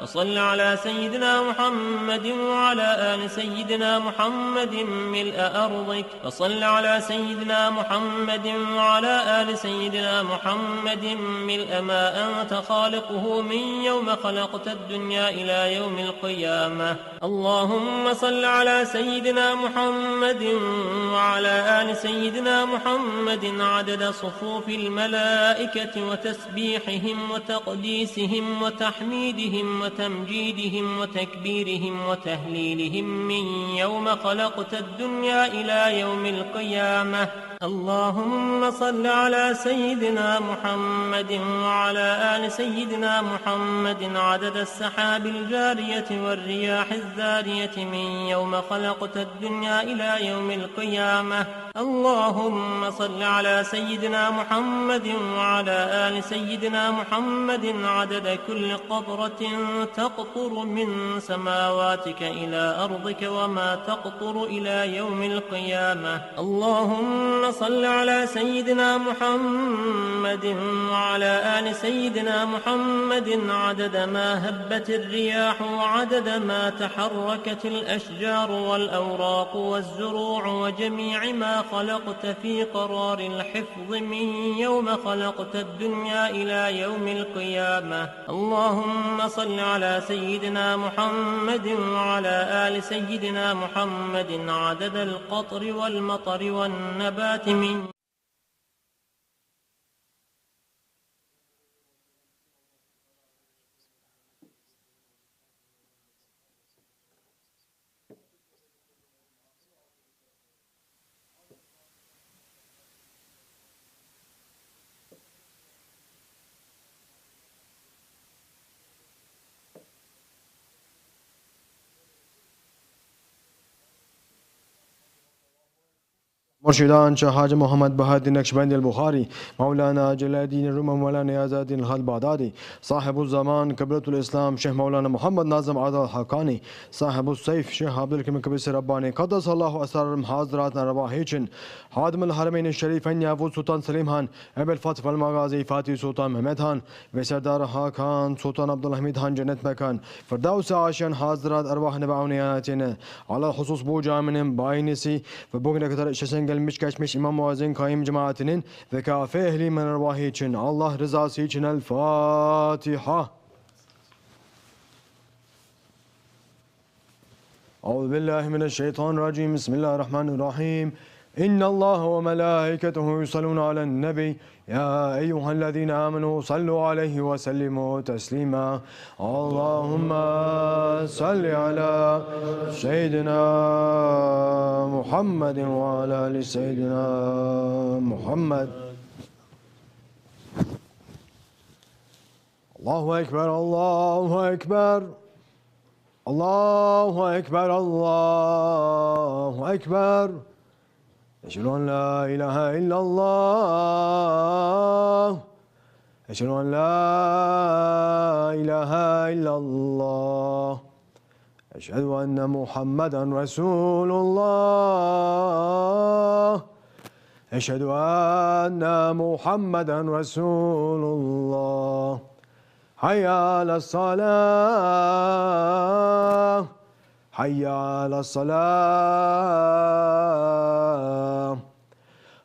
وصل على سيدنا محمد وعلى آل سيدنا محمد ملء أرضك. وصل على سيدنا محمد وعلى آل سيدنا محمد ملء ما أنت خالقه من يوم خلقت الدنيا إلى يوم القيامة. اللهم صل على سيدنا محمد وعلى آل سيدنا محمد عدد صفوف الملائكة وتسبيحهم وتقديسهم وتحميدهم وتمجيدهم وتكبيرهم وتهليلهم من يوم خلقت الدنيا إلى يوم القيامة. اللهم صل على سيدنا محمد وعلى آل سيدنا محمد عدد السحاب الجارية والرياح الزارية من يوم خلقت الدنيا إلى يوم القيامة. اللهم صل على سيدنا محمد وعلى آل سيدنا محمد عدد كل قطرة تقطر من سماواتك إلى أرضك وما تقطر إلى يوم القيامة. اللهم صل على سيدنا محمد وعلى آل سيدنا محمد عدد ما هبت الرياح وعدد ما تحركت الأشجار والأوراق والزروع وجميع ما خلقت في قرار الحفظ من يوم خلقت الدنيا إلى يوم القيامة. اللهم صل على سيدنا محمد وعلى آل سيدنا محمد عدد القطر والمطر والنبات من مرشدان شهاج محمد بهادي نقشبندي البخاري، مولانا جلال الدين الرومي، مولانا نياز الدين البغدادي، صاحب الزمان قبلة الإسلام شيخ مولانا محمد ناظم عادل الحقاني، صاحب السيف شيخ عبدالكريم كبرisi رباني قدس الله أسرارهم حاضراتنا رواح için خادم الحرمين الشريفين يافوز سلطان سليم خان، أبي الفتح المغازي فاتح سلطان محمد خان و سردار حاکان سلطان عبدالحمید خان جنت مكان فردوس عاشان حاضرات أرواح نبعونياتنا على الخصوص بو جامنهم باينسي وبوغنا كتر işesin gelmiş geçmiş İmam Muazzin Kayyum cemaatinin ve kafe ehli men ervahi için Allah rızası için El Fatiha. Euzu billahi mineşşeytanirracim. Bismillahirrahmanirrahim. إن الله وملائكته يصلون على النبي يا أيها الذين آمنوا صلوا عليه وسلموا تسليما اللهم صل على سيدنا محمد وعلى آل سيدنا محمد. الله أكبر الله أكبر الله أكبر الله أكبر. أشهد أن لا إله إلا الله أشهد أن لا إله إلا الله أشهد أن محمدا رسول الله أشهد أن محمدا رسول الله. حي على الصلاة حي على الصلاة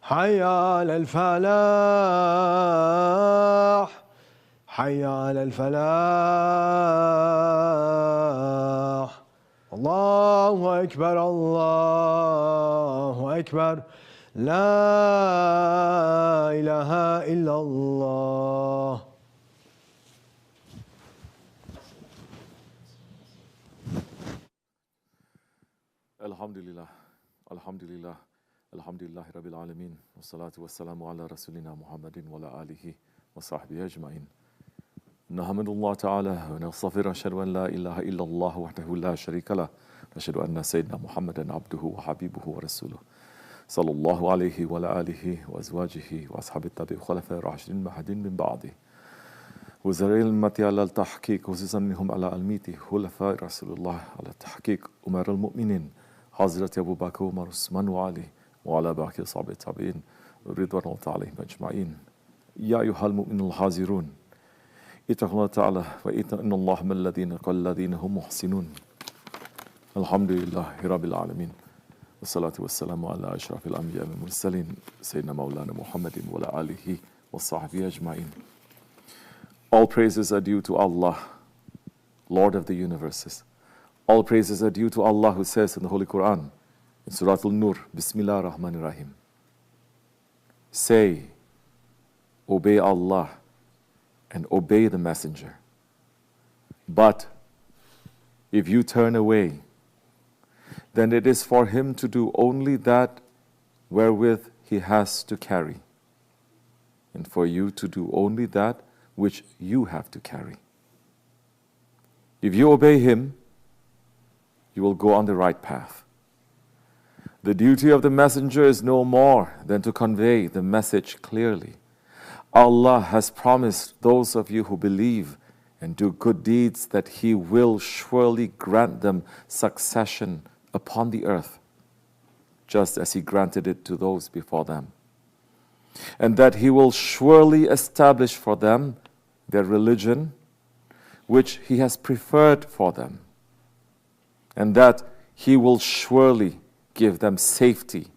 حي على الفلاح حي على الفلاح. الله أكبر الله أكبر لا إله إلا الله. Elhamdülillah, elhamdülillah, elhamdülillahi rabbil alemin. Ve salatu ve selamu ala Resulina Muhammedin ve ala alihi ve sahbihi ecmain. Nahmedullah Teala ve nestağfir eşhedü en la ilahe illallah vahdehu la şerike leh ve eşhedü enne seyyidina Muhammeden abduhu ve habibuhu ve resuluh. Sallallahu aleyhi ve ala alihi ve ezvacihi ve ashabi tabi'i khulefai raşidin mahedin min ba'di. وزريل المتي على التحقيق خصوصا منهم على الميتي خلفاء رسول الله على التحقيق أمر المؤمنين حضرة أبو بكر وعمر عثمان وعلي وعلى باقي أصحاب التابعين رضوان الله عليهم أجمعين. يا أيها المؤمنون الحاضرون اتقوا الله تعالى وإن الله من الذين قال الذين هم محسنون الحمد لله رب العالمين والصلاة والسلام على أشرف الأنبياء والمرسلين سيدنا مولانا محمد وعلى آله وصحبه أجمعين. All praises are due to Allah, Lord of the universes. All praises are due to Allah who says in the Holy Quran, in Surah Al-Nur, BismillahiRehmannirRahim. Say, obey Allah and obey the Messenger. But if you turn away, then it is for him to do only that wherewith he has to carry, and for you to do only that which you have to carry. If you obey him, you will go on the right path. The duty of the messenger is no more than to convey the message clearly. Allah has promised those of you who believe and do good deeds that He will surely grant them succession upon the earth, just as He granted it to those before them, and that He will surely establish for them their religion, which He has preferred for them, and that He will surely give them safety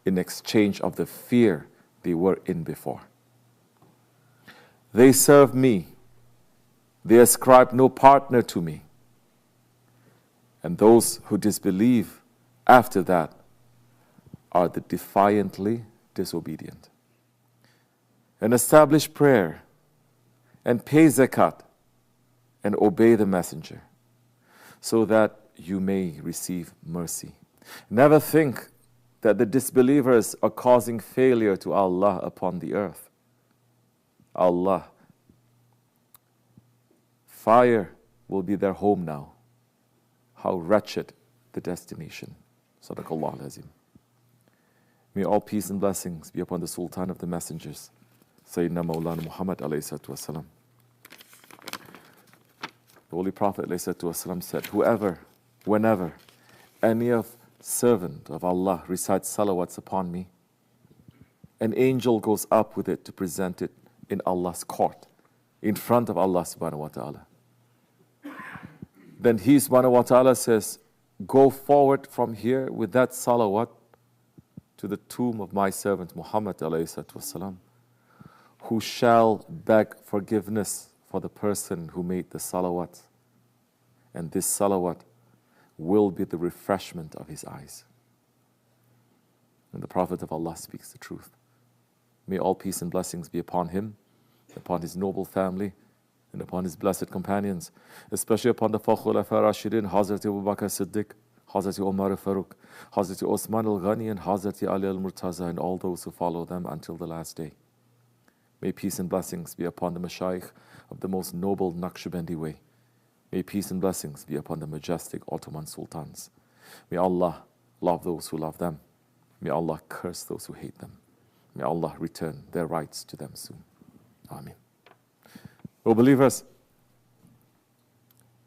in exchange of the fear they were in before. They serve me, they ascribe no partner to me, and those who disbelieve after that are the defiantly disobedient. And establish prayer, and pay zakat, and obey the messenger, so that you may receive mercy. Never think that the disbelievers are causing failure to Allah upon the earth. Allah, fire will be their home now. How wretched the destination. Sadaqallah al-Azim. May all peace and blessings be upon the Sultan of the Messengers, Sayyidina Mawlana Muhammad alayhi salatu wasalam. The Holy Prophet alayhi salatu wasalam said, whoever, whenever, any of servant of Allah recites salawats upon me, an angel goes up with it to present it in Allah's court, in front of Allah subhanahu wa ta'ala. Then He subhanahu wa ta'ala says, go forward from here with that salawat to the tomb of my servant Muhammad alayhi salatu wasalam, who shall beg forgiveness for the person who made the salawat, and this salawat will be the refreshment of his eyes. And the Prophet of Allah speaks the truth. May all peace and blessings be upon him, upon his noble family, and upon his blessed companions, especially upon the Khulafa Rashidin, Hazrat Abu Bakr Siddiq, Hazrat Umar Farooq, Hazrat Osman al-Ghani, and Hazrat Ali al-Murtaza, and all those who follow them until the last day. May peace and blessings be upon the Shaykh of the most noble Naksibendi way. May peace and blessings be upon the majestic Ottoman Sultans. May Allah love those who love them. May Allah curse those who hate them. May Allah return their rights to them soon. Ameen. O believers,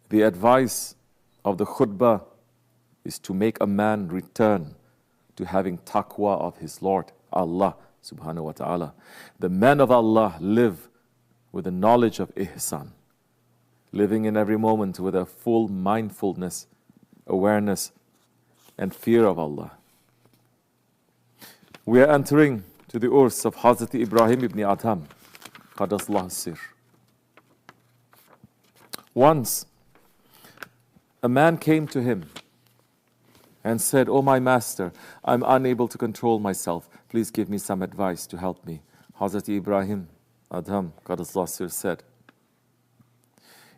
the advice of the khutbah is to make a man return to having taqwa of his Lord, Allah subhanahu wa ta'ala. The men of Allah live with the knowledge of ihsan, living in every moment with a full mindfulness, awareness, and fear of Allah. We are entering to the urs of Hazrat Ibrahim ibn Adham, Qadasullah Sir. Once, a man came to him and said, "Oh my master, I'm unable to control myself. Please give me some advice to help me." Hazrat Ibrahim Adham, Qadasullah Sir, said,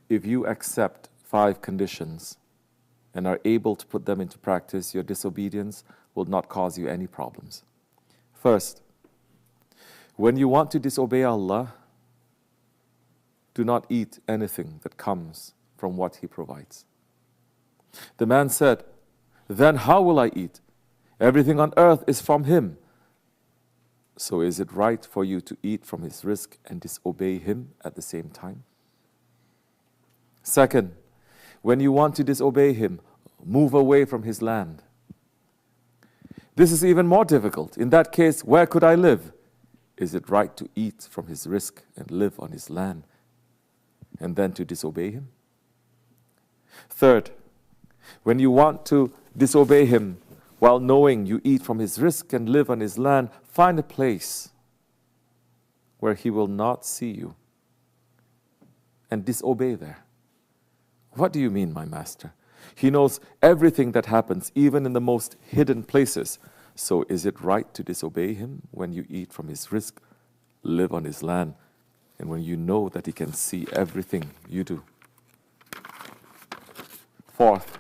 "If you accept 5 conditions and are able to put them into practice, your disobedience will not cause you any problems. First, when you want to disobey Allah, do not eat anything that comes from what He provides." The man said, "Then how will I eat? Everything on earth is from Him. So is it right for you to eat from His rizq and disobey Him at the same time? Second, when you want to disobey Him, move away from His land. This is even more difficult. In that case, where could I live? Is it right to eat from His rizq and live on His land? and then to disobey him? Third, when you want to disobey him while knowing you eat from his rizq and live on his land, find a place where he will not see you and disobey there. What do you mean, my master? He knows everything that happens, even in the most hidden places. So is it right to disobey him when you eat from his rizq, live on his land, and when you know that he can see everything you do? Fourth,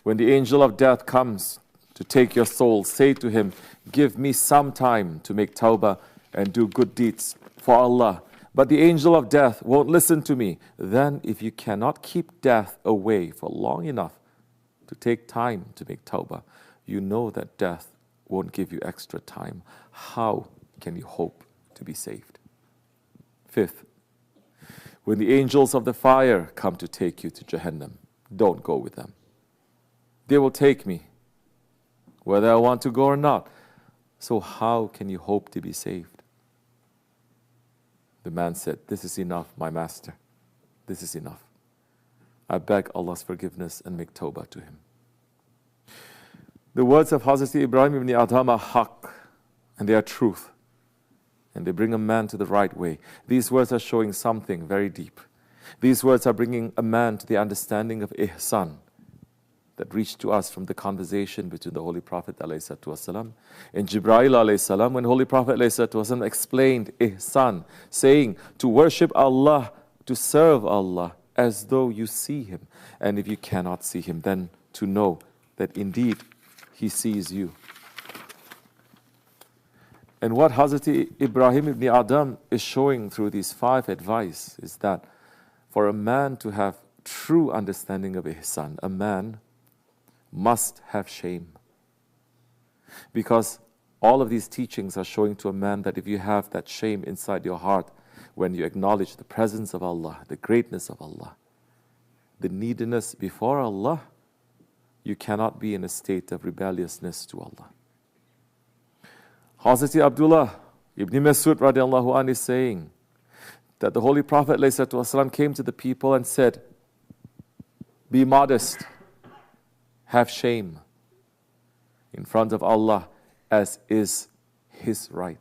when the angel of death comes to take your soul, say to him, give me some time to make tawbah and do good deeds for Allah. But the angel of death won't listen to me. Then if you cannot keep death away for long enough to take time to make tawbah, you know that death won't give you extra time. How can you hope to be saved? Fifth, when the angels of the fire come to take you to Jahannam, don't go with them. They will take me, whether I want to go or not. So how can you hope to be saved? The man said, this is enough, my master. This is enough. I beg Allah's forgiveness and make tawbah to him. The words of Hazrat Ibrahim ibn Adham are haqq, and they are truth. And they bring a man to the right way. These words are showing something very deep. These words are bringing a man to the understanding of ihsan that reached to us from the conversation between the Holy Prophet ﷺ and Jibreel ﷺ, when Holy Prophet ﷺ explained ihsan, saying to worship Allah, to serve Allah as though you see him. And if you cannot see him, then to know that indeed he sees you. And what Hazrat Ibrahim ibn Adam is showing through these 5 advice is that for a man to have true understanding of ihsan, a man must have shame. Because all of these teachings are showing to a man that if you have that shame inside your heart, when you acknowledge the presence of Allah, the greatness of Allah, the neediness before Allah, you cannot be in a state of rebelliousness to Allah. Hazrat Abdullah ibn Masud radiallahu anh is saying that the Holy Prophet ﷺ came to the people and said, be modest, have shame in front of Allah as is his right.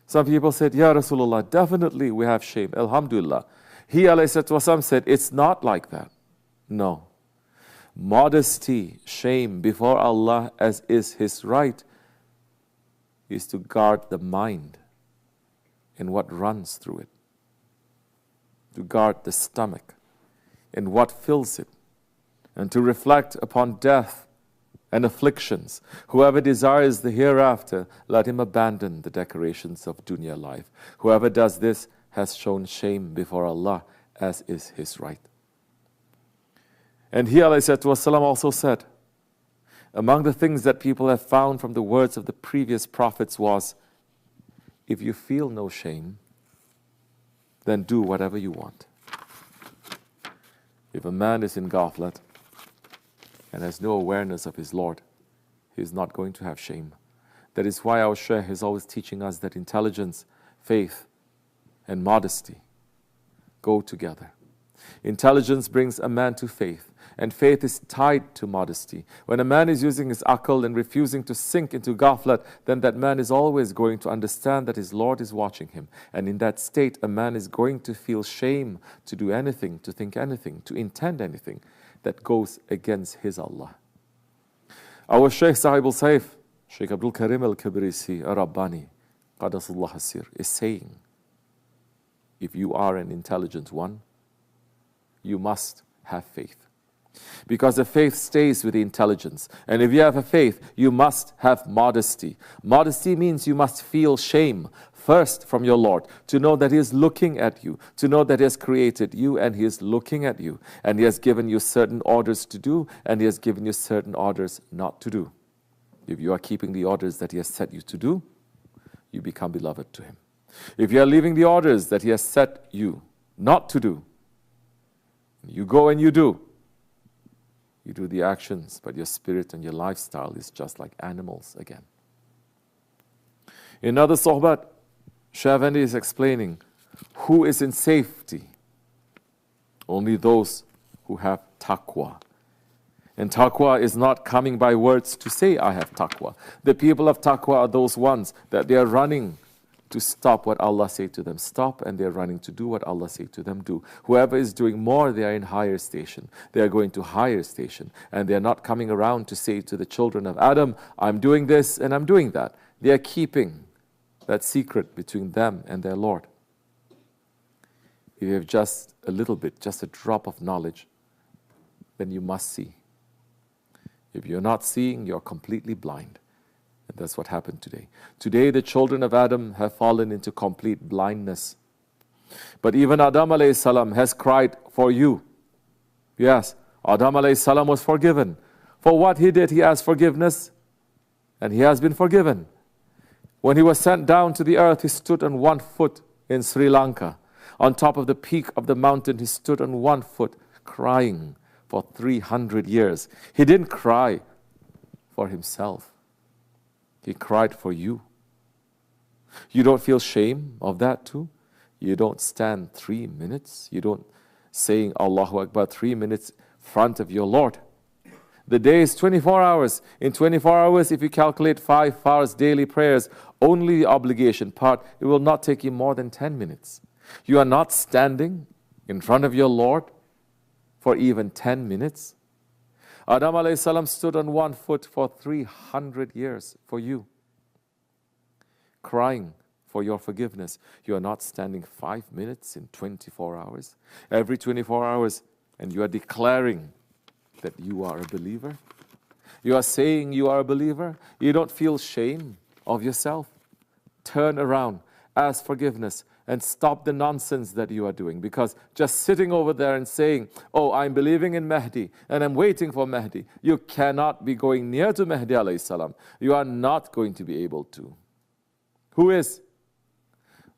Some people said, Ya Rasulullah, definitely we have shame, alhamdulillah. He ﷺ said, it's not like that. No. Modesty, shame before Allah as is his right is to guard the mind and what runs through it. To guard the stomach and what fills it. And to reflect upon death and afflictions. Whoever desires the hereafter, let him abandon the decorations of dunya life. Whoever does this has shown shame before Allah, as is his right. And he ﷺ also said, among the things that people have found from the words of the previous prophets was, if you feel no shame, then do whatever you want. If a man is in ghaflat and has no awareness of his Lord, he is not going to have shame. That is why our Shaykh is always teaching us that intelligence, faith, and modesty go together. Intelligence brings a man to faith, and faith is tied to modesty. When a man is using his aql and refusing to sink into ghaflat, then that man is always going to understand that his Lord is watching him. And in that state, a man is going to feel shame to do anything, to think anything, to intend anything that goes against his Allah. Our Shaykh SahibulSaif, Shaykh Abdulkerim al-Kibrisi, Rabbani, Qadasullah Hasir, is saying, if you are an intelligent one, you must have faith. Because the faith stays with the intelligence. And if you have a faith, you must have modesty. Modesty means you must feel shame first from your Lord, to know that He is looking at you, to know that He has created you and He is looking at you, and He has given you certain orders to do, and He has given you certain orders not to do. If you are keeping the orders that He has set you to do, you become beloved to Him. If you are leaving the orders that He has set you not to do, you go and you do the actions, but your spirit and your lifestyle is just like animals again. In another sohbat, Shaykh Efendi is explaining Who is in safety? Only those who have taqwa. And taqwa is not coming by words to say, I have taqwa. The people of taqwa are those ones that they are running to stop what Allah say to them stop, and they are running to do what Allah say to them do. Whoever is doing more, they are in higher station. They are going to higher station. And they are not coming around to say to the children of Adam, I'm doing this and I'm doing that. They are keeping that secret between them and their Lord. If you have just a little bit, just a drop of knowledge, then you must see. If you're not seeing, you're completely blind. And that's what happened today. Today, the children of Adam have fallen into complete blindness. But even Adam alayhi salam has cried for you. Yes, Adam alayhi salam was forgiven. For what he did, he asked forgiveness, and he has been forgiven. When he was sent down to the earth, he stood on one foot in Sri Lanka. On top of the peak of the mountain, he stood on one foot, crying for 300 years. He didn't cry for himself. He cried for you. You don't feel shame of that too? You don't stand 3 minutes. You don't saying Allahu Akbar 3 minutes front of your Lord. The day is 24 hours. In 24 hours, if you calculate 5 hours daily prayers, only the obligation part, it will not take you more than 10 minutes. You are not standing in front of your Lord for even 10 minutes. Adam alayhi salam stood on one foot for 300 years for you, crying for your forgiveness. You are not standing 5 minutes in 24 hours. Every 24 hours, and you are declaring that you are a believer. You are saying you are a believer. You don't feel shame of yourself. Turn around, ask forgiveness, and stop the nonsense that you are doing. Because just sitting over there and saying, oh, I'm believing in Mahdi and I'm waiting for Mahdi, you cannot be going near to Mahdi alayhi salam. You are not going to be able to. Who is?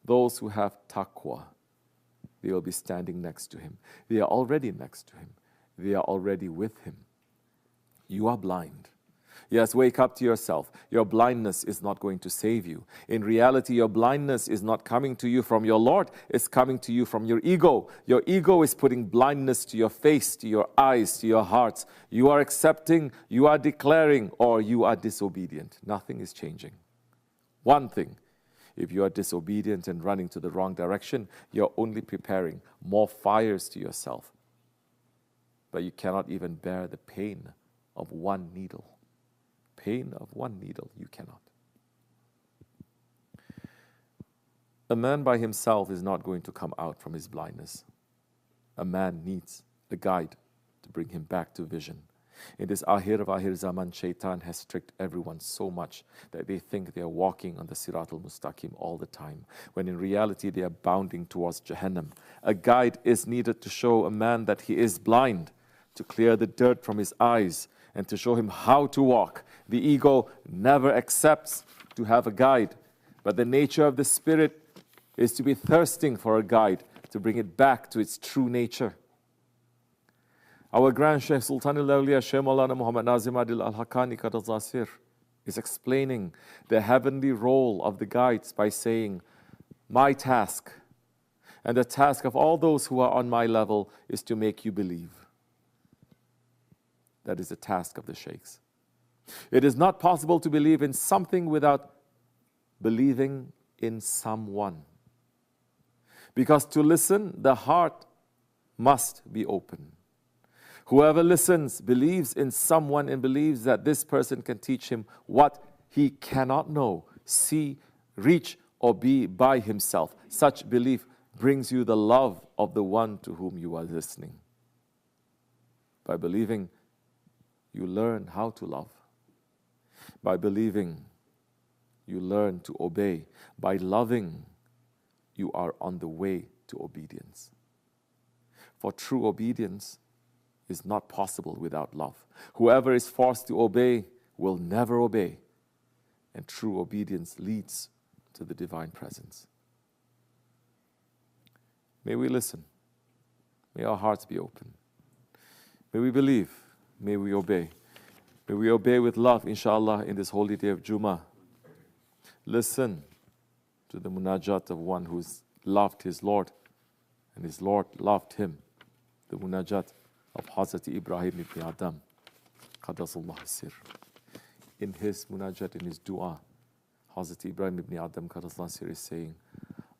Those who have taqwa. They will be standing next to him. They are already next to him. They are already with him. You are blind. Yes, wake up to yourself. Your blindness is not going to save you. In reality, your blindness is not coming to you from your Lord. It's coming to you from your ego. Your ego is putting blindness to your face, to your eyes, to your hearts. You are accepting, you are declaring, or you are disobedient. Nothing is changing. One thing, if you are disobedient and running to the wrong direction, you're only preparing more fires to yourself. But you cannot even bear the pain of one needle. Pain of one needle, you cannot. A man by himself is not going to come out from his blindness. A man needs a guide to bring him back to vision. In this Ahir Zaman, Shaitan has tricked everyone so much that they think they are walking on the Siratul Mustaqim all the time, when in reality they are bounding towards Jahannam. A guide is needed to show a man that he is blind, to clear the dirt from his eyes, and to show him how to walk. The ego never accepts to have a guide, but the nature of the spirit is to be thirsting for a guide, to bring it back to its true nature. Our Grand Shaykh Sultan al-Awliya, Shaykh Maulana Muhammad Nazim Adil al-Haqqani Qadazasir, is explaining the heavenly role of the guides by saying, my task and the task of all those who are on my level is to make you believe. That is the task of the sheikhs. It is not possible to believe in something without believing in someone. Because to listen, the heart must be open. Whoever listens believes in someone and believes that this person can teach him what he cannot know, see, reach, or be by himself. Such belief brings you the love of the one to whom you are listening. By believing, you learn how to love. By believing, you learn to obey. By loving, you are on the way to obedience. For true obedience is not possible without love. Whoever is forced to obey will never obey. And true obedience leads to the divine presence. May we listen. May our hearts be open. May we believe. May we obey. May we obey with love, inshallah, in this holy day of Jummah. Listen to the munajat of one who is loved his Lord, and his Lord loved him. The munajat of Hazrat Ibrahim ibn Adam, Qaddasallahu sir. In his munajat, in his dua, Hazrat Ibrahim ibn Adam, Qaddasallahu sir, is saying,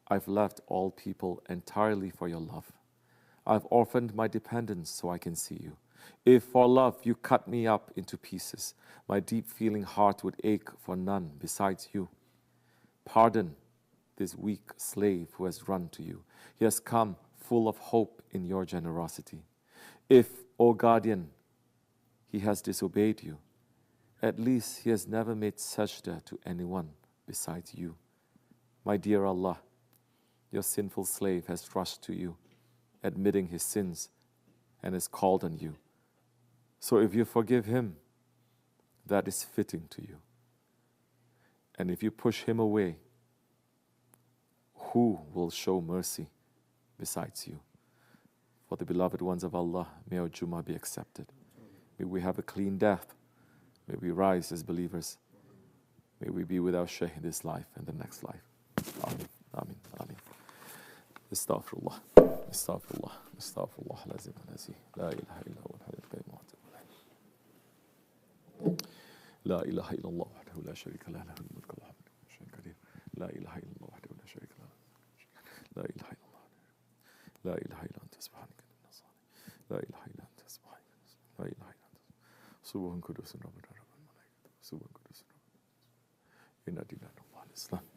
I've left all people entirely for your love. I've orphaned my dependents so I can see you. If for love you cut me up into pieces, my deep feeling heart would ache for none besides you. Pardon this weak slave who has run to you. He has come full of hope in your generosity. If, O guardian, he has disobeyed you, at least he has never made sajda to anyone besides you. My dear Allah, your sinful slave has rushed to you, admitting his sins, and has called on you. So if you forgive him, that is fitting to you. And if you push him away, who will show mercy besides you? For the beloved ones of Allah, may our Jummah be accepted. May we have a clean death. May we rise as believers. May we be with our Shaykh in this life and the next life. Ameen, ameen, ameen. Astaghfirullah, astaghfirullah, astaghfirullah, lazim, lazim. La ilaha illa huwa al-hayyul qayyum. La ilaha illallah wahdahu la sharika lahu lahul mulku wa lahul hamdu. La ilaha illallah wahdahu la sharika lahu. La ilaha illallah. La ilaha illa anta subhanaka inni kuntu minaz-zalimin. La ilaha illa anta subhanaka. La ilaha illa anta. Subhan qudusun rabbuna rabbul malaikatu. Subhan qudusun rabbuna. Inna lillahi wa inna ilaihi raji'un.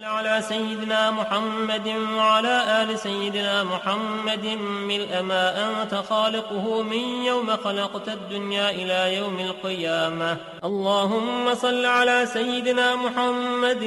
على سيدنا محمد وعلى آل سيدنا محمد ملء ما أنت خالقه من يوم خلقت الدنيا إلى يوم القيامة. اللهم صل على سيدنا محمد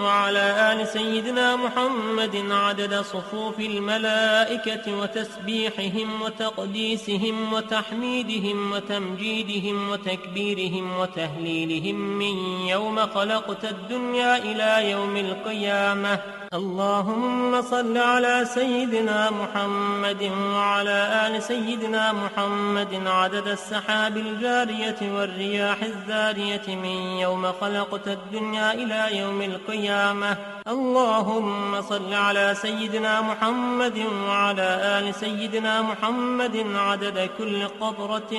وعلى آل سيدنا محمد عدد صفوف الملائكة وتسبيحهم وتقديسهم وتحميدهم وتمجيدهم وتكبيرهم وتهليلهم من يوم خلقت الدنيا إلى يوم القيامة. اللهم صل على سيدنا محمد وعلى آل سيدنا محمد عدد السحاب الجارية والرياح الزارية من يوم خلقت الدنيا إلى يوم القيامة. اللهم صل على سيدنا محمد وعلى آل سيدنا محمد عدد كل قطرة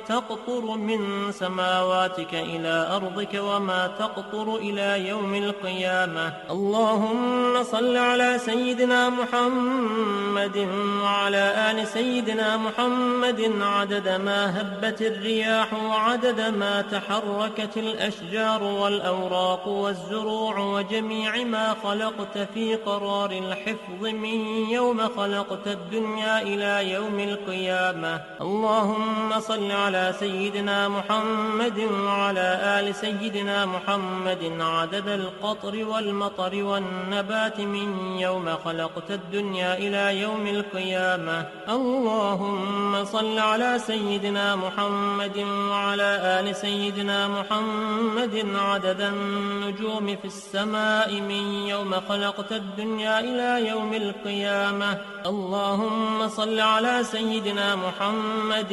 تقطر من سماواتك إلى أرضك وما تقطر إلى يوم القيامة. اللهم صل على سيدنا محمد وعلى آل سيدنا محمد عدد ما هبت الرياح وعدد ما تحركت الأشجار والأوراق والزروع وجميع ما خلقت في قرار الحفظ من يوم خلقت الدنيا إلى يوم القيامة. اللهم صل على سيدنا محمد وعلى آل سيدنا محمد عدد القطر والمطر والنبات من يوم خلقت الدنيا إلى يوم القيامة. اللهم صل على سيدنا محمد وعلى آل سيدنا محمد عدد النجوم في السماء من يوم خلقت الدنيا إلى يوم القيامة. اللهم صل على سيدنا محمد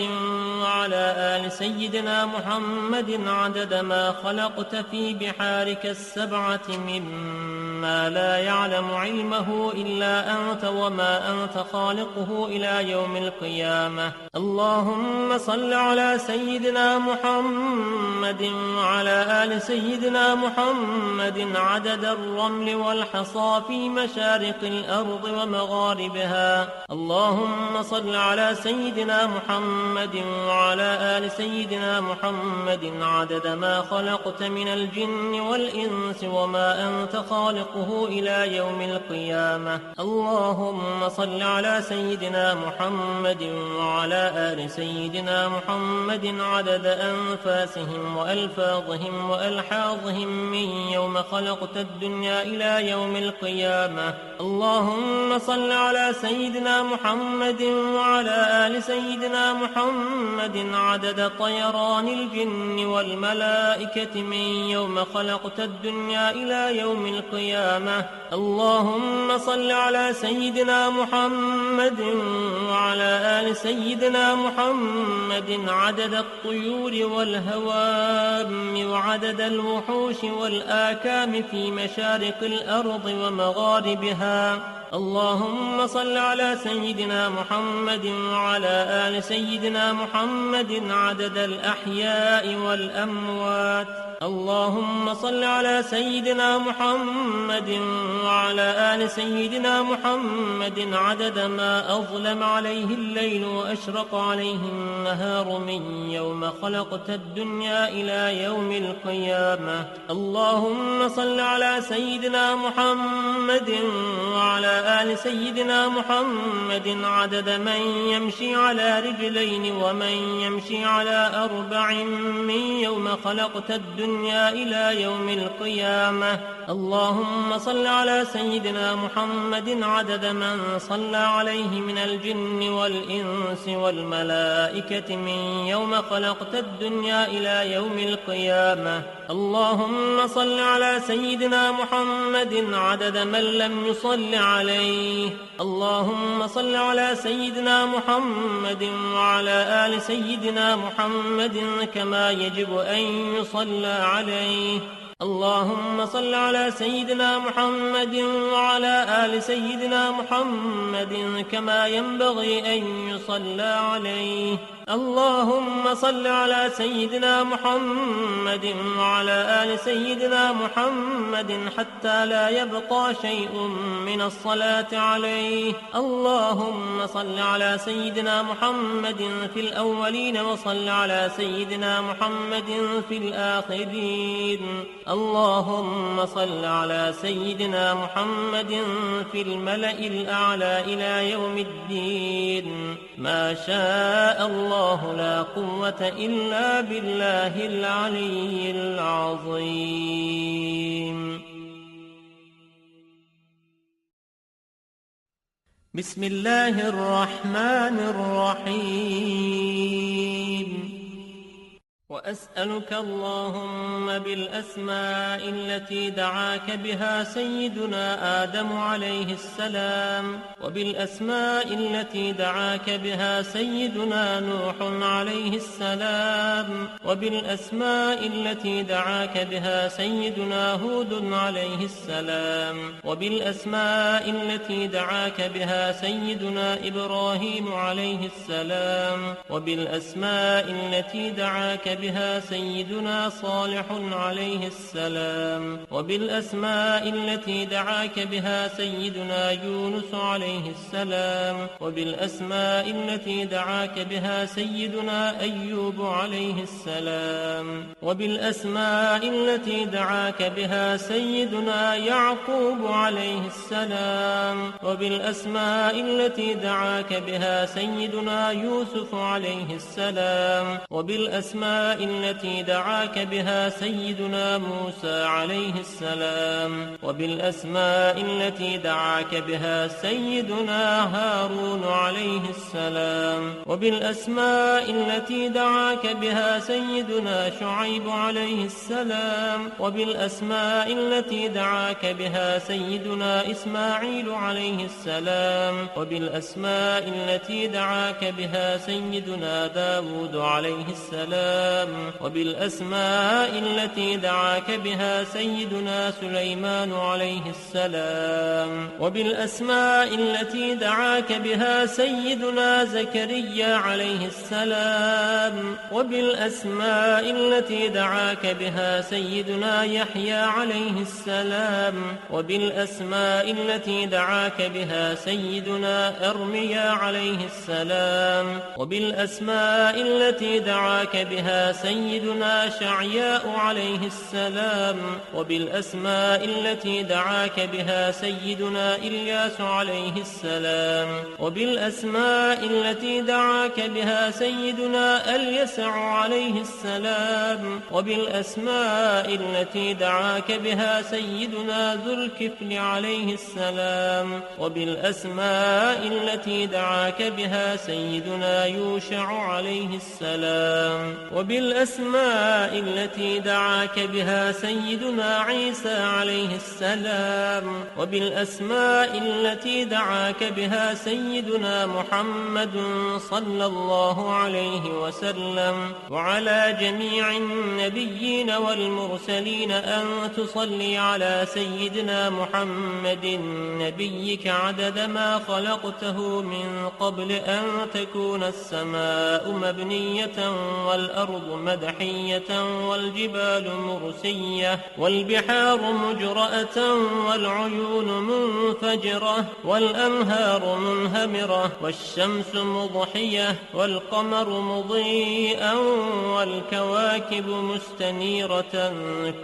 وعلى آل سيدنا محمد عدد ما خلقت في بحارك السبعة مما لا يعلم علمه إلا أنت وما أنت خالقه إلى يوم القيامة. اللهم صل على سيدنا محمد وعلى آل سيدنا محمد عدد الرمل والحصى في مشارق الأرض ومغاربها. اللهم صل على سيدنا محمد وعلى آل سيدنا محمد عدد ما خلقت من الجن والإنس وما أنت خالقه إلى يوم القيامة. اللهم صل على سيدنا محمد وعلى آل سيدنا محمد عدد أنفاسهم وألفاظهم وألحاظهم من يوم خلقت الدنيا إلى يوم القيامة. اللهم صل على سيدنا محمد وعلى آل سيدنا محمد عدد طيران الجن والملائكة من يوم خلقت الدنيا إلى يوم القيامة. اللهم صل على سيدنا محمد وعلى آل سيدنا محمد عدد الطيور والهوام وعدد الوحوش والآكام في مشارق الأرض ومغاربها. اللهم صل على سيدنا محمد وعلى آل سيدنا محمد عدد الأحياء والأموات. اللهم صل على سيدنا محمد وعلى آل سيدنا محمد عدد ما أظلم عليه الليل وأشرق عليه النهار من يوم خلقت الدنيا إلى يوم القيامة. اللهم صل على سيدنا محمد وعلى آل سيدنا محمد عدد من يمشي على رجلين ومن يمشي على أربع من يوم خلقت الدنيا إلى يوم القيامة. اللهم صل على سيدنا محمد عدد من صلى عليه من الجن والإنس والملائكة من يوم خلقت الدنيا إلى يوم القيامة. اللهم صل على سيدنا محمد عدد من لم يصل عليه. اللهم صل على سيدنا محمد وعلى آل سيدنا محمد كما يجب أن يصلى عليه. اللهم صل على سيدنا محمد وعلى آل سيدنا محمد كما ينبغي أن يصلى عليه. اللهم صل على سيدنا محمد وعلى آل سيدنا محمد حتى لا يبقى شيء من الصلاة عليه. اللهم صل على سيدنا محمد في الأولين وصل على سيدنا محمد في الآخرين. اللهم صل على سيدنا محمد في الملأ الأعلى إلى يوم الدين. ما شاء الله لا قوة إلا بالله العلي العظيم. بسم الله الرحمن الرحيم. وأسألك اللهم بالأسماء التي دعاك بها سيدنا آدم عليه السلام، وبالأسماء التي دعاك بها سيدنا نوح عليه السلام، وبالأسماء التي دعاك بها سيدنا هود عليه السلام، وبالأسماء التي دعاك بها سيدنا إبراهيم عليه السلام، وبالأسماء التي دعاك بها سيدنا صالح عليه السلام، وبالأسماء التي دعاك بها سيدنا يونس عليه السلام، وبالأسماء التي دعاك بها سيدنا أيوب عليه السلام، وبالأسماء التي دعاك بها سيدنا يعقوب عليه السلام، وبالأسماء التي دعاك بها سيدنا يوسف عليه السلام، وبالأسماء التي دعاك بها سيدنا موسى عليه السلام، وبالأسماء التي دعاك بها سيدنا هارون عليه السلام، وبالأسماء التي دعاك بها سيدنا شعيب عليه السلام، وبالأسماء التي دعاك بها سيدنا إسماعيل عليه السلام، وبالأسماء التي دعاك بها سيدنا داود عليه السلام، وبالأسماء التي دعاك بها سيدنا سليمان عليه السلام، وبالأسماء التي دعاك بها سيدنا زكريا عليه السلام، وبالأسماء التي دعاك بها سيدنا يحيى عليه السلام، وبالأسماء التي دعاك بها سيدنا أرميا عليه السلام، وبالأسماء التي دعاك بها سيدنا شعياء عليه السلام، وبالأسماء التي دعاك بها سيدنا إلياس عليه السلام، وبالأسماء التي دعاك بها سيدنا اليسع عليه السلام، وبالأسماء التي دعاك بها سيدنا ذو الكفل عليه السلام، وبالأسماء التي دعاك بها سيدنا يوشع عليه السلام، وبالأسماء التي دعاك بها سيدنا عيسى عليه السلام، وبالأسماء التي دعاك بها سيدنا محمد صلى الله عليه وسلم، وعلى جميع النبيين والمرسلين أن تصلي على سيدنا محمد نبيك عدد ما خلقته من قبل أن تكون السماء مبنية والأرض مدحية والجبال مرسية والبحار مجرأة والعيون منفجرة والأنهار منهمرة والشمس مضحية والقمر مضيئا والكواكب مستنيرة.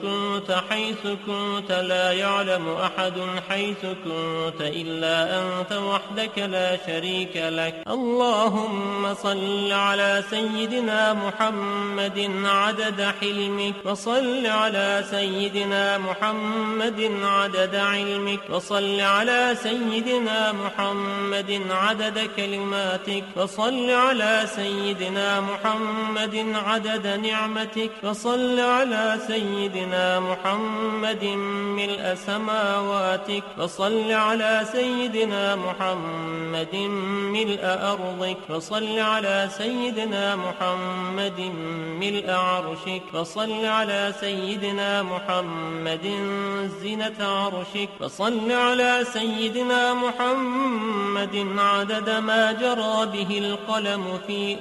كنت حيث كنت لا يعلم أحد حيث كنت إلا أنت وحدك لا شريك لك. اللهم صل على سيدنا محمد عدد حلمك، وصل على سيدنا محمد عدد علمك، وصل على سيدنا محمد عدد كلماتك، وصل على سيدنا محمد عدد نعمتك، وصل على سيدنا محمد ملء سماواتك، وصل على سيدنا محمد ملء أرضك، وصل على سيدنا محمد ملء عرشك، وصل على سيدنا محمد زينة عرشك، وصل على سيدنا محمد عدد ما جرى به القلم في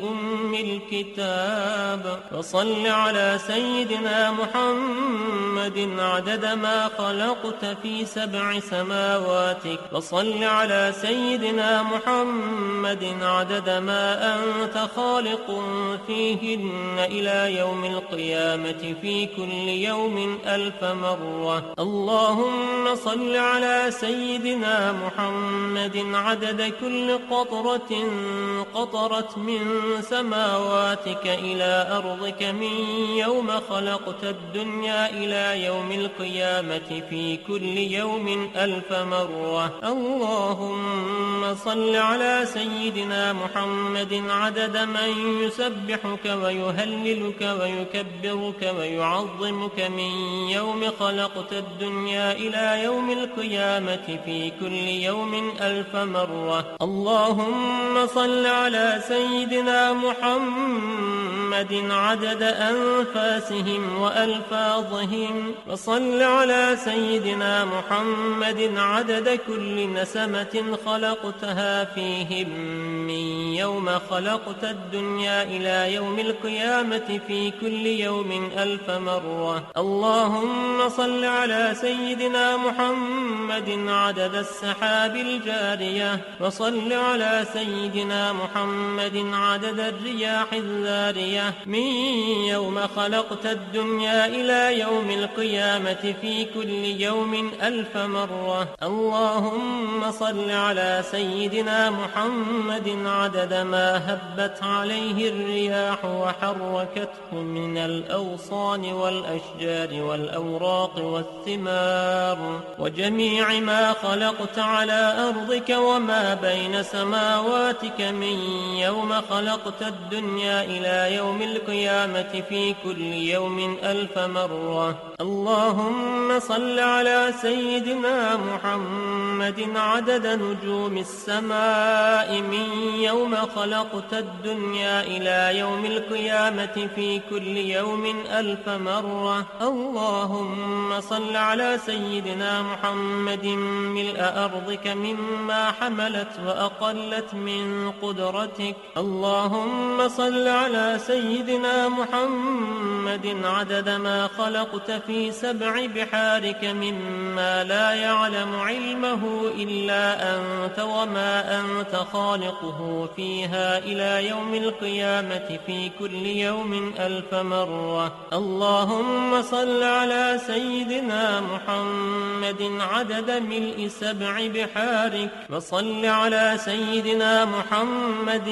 الكتاب، وصل على سيدنا محمد عدد ما خلقت في 7 سماواتك، وصل على سيدنا محمد عدد ما أنت خالق فيهن إلى يوم القيامة في كل يوم 1000 مرة. اللهم صل على سيدنا محمد عدد كل قطرة قطرت من سماواتك إلى أرضك من يوم خلقت الدنيا إلى يوم القيامة في كل يوم 1000 مرة. اللهم صل على سيدنا محمد عدد من يسبحك ويهللك ويكبرك ويعظمك من يوم خلقت الدنيا إلى يوم القيامة في كل يوم 1000 مرة. اللهم صل على سيدنا محمد عدد أنفاسهم وألفاظهم، وصل على سيدنا محمد عدد كل نسمة خلقتها فيهم من يوم خلقت الدنيا إلى يوم القيامة في كل يوم 1000 مرة. اللهم صل على سيدنا محمد عدد السحاب الجارية، وصل على سيدنا محمد عدد الرياح الذارية من يوم خلقت الدنيا إلى يوم القيامة في كل يوم 1000 مرة. اللهم صل على سيدنا محمد عدد ما هبت عليه الرياح وحركته من الأغصان والأشجار والأوراق والثمار وجميع ما خلقت على أرضك وما بين سماواتك من يوم خلقت الدنيا إلى يوم القيامة في كل يوم 1000 مرة. اللهم صل على سيدنا محمد عدد نجوم السماء من يوم خلقت الدنيا إلى يوم القيامة في كل يوم 1000 مرة. اللهم صل على سيدنا محمد ملء أرضك مما حملت وأقلت من قدرتك. اللهم صل على سيدنا محمد عدد ما خلقت في 7 بحارك مما لا يعلم علمه إلا أنت وما أنت خالقه فيها إلى يوم القيامة في كل يوم 1000 مرة. اللهم صل على سيدنا محمد عدد ملء 7 بحارك، وصل على سيدنا محمد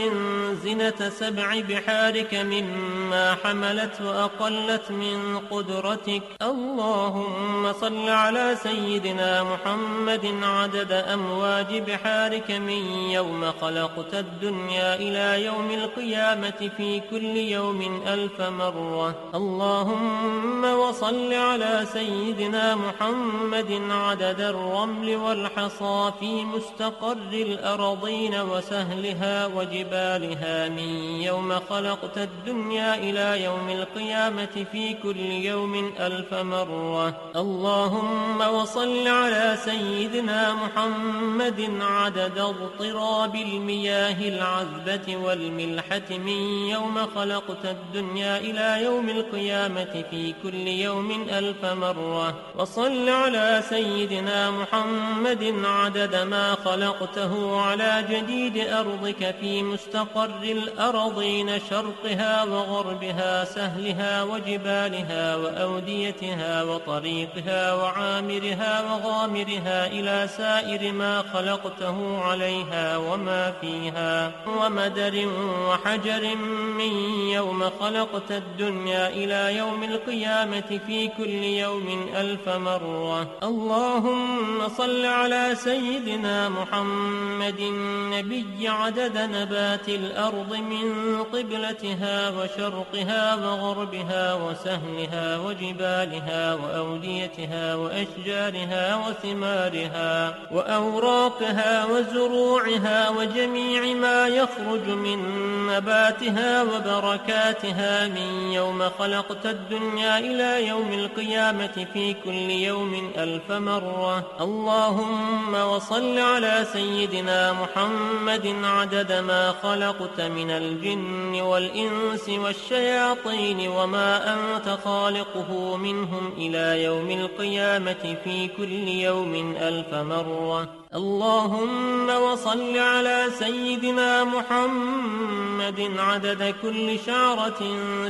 زنة 7 بحارك مما حملت وأقلت من قدرتك. اللهم صل على سيدنا محمد عدد أمواج بحارك من يوم خلقت الدنيا إلى يوم القيامة في كل يوم ألف مرة. اللهم وصل على سيدنا محمد عدد الرمل والحصى في مستقر الأرضين وسهلها وجبالها من يوم خلقت الدنيا إلى يوم القيامة في كل يوم 1000 مرة. اللهم وصل على سيدنا محمد عدد اضطراب المياه العذبة والملحة من يوم خلقت الدنيا إلى يوم القيامة في كل يوم 1000 مرة. وصل على سيدنا محمد عدد ما خلقته على جديد أرضك في مستقر الأرضين شرقها وغربها سهلها وجبالها وأوديتها وطريقها وعامرها وغامرها إلى سائر ما خلقته عليها وما فيها ومدر وحجر من يوم خلقت الدنيا إلى يوم القيامة في كل يوم 1000 مرة. اللهم صل على سيدنا محمد النبي عدد نبات الأرض من قبلتها وشرقها وغربها وسهلها وجبالها وأوديتها وأشجارها وثمارها وأوراقها وزروعها وجميع ما يخرج من نباتها وبركاتها من يوم خلقت الدنيا إلى يوم القيامة في كل يوم 1000 مرة. اللهم وصل على سيدنا محمد عدد ما خلقت من الجن والإنس والشياطين وما أنت خالقه منهم إلى يوم القيامة في كل يوم 1000 مرة. اللهم وصل على سيدنا محمد عدد كل شعرة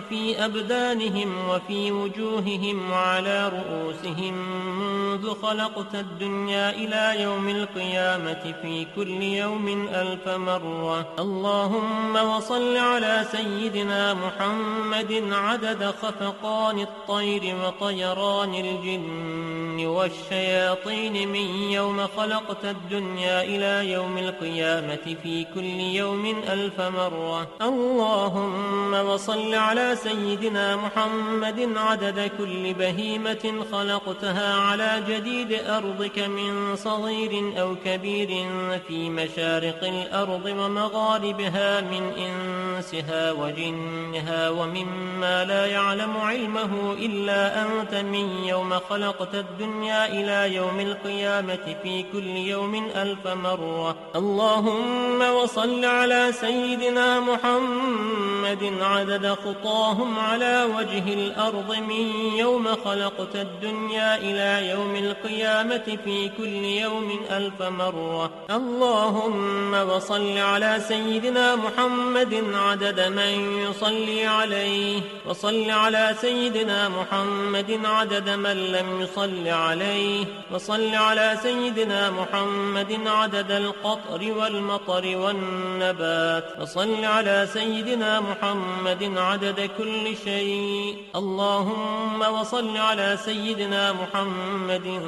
في أبدانهم وفي وجوههم وعلى رؤوسهم منذ خلقت الدنيا إلى يوم القيامة في كل يوم 1000 مرة. اللهم وصل على سيدنا محمد عدد خفقان الطير وطيران الجن والشياطين من يوم خلقت الدنيا إلى يوم القيامة في كل يوم 1000 مرة. اللهم وصل على سيدنا محمد عدد كل بهيمة خلقتها على جديد أرضك من صغير أو كبير في مشارق الأرض ومغاربها من إنسها وجنها ومما لا يعلم علمه إلا أنت من يوم خلقت الدنيا إلى يوم القيامة في كل يوم 1000 مرة. اللهم وصل على سيدنا محمد عدد خطاهم على وجه الأرض من يوم خلقت الدنيا إلى يوم القيامة في كل يوم 1000 مرة. اللهم وصل على سيدنا محمد عدد من يصلي عليه وصل على سيدنا محمد عدد من لم يصل عليه وصل على سيدنا محمد عدد القطر والمطر والنبات وصل على سيدنا محمد عدد كل شيء. اللهم وصل على سيدنا محمد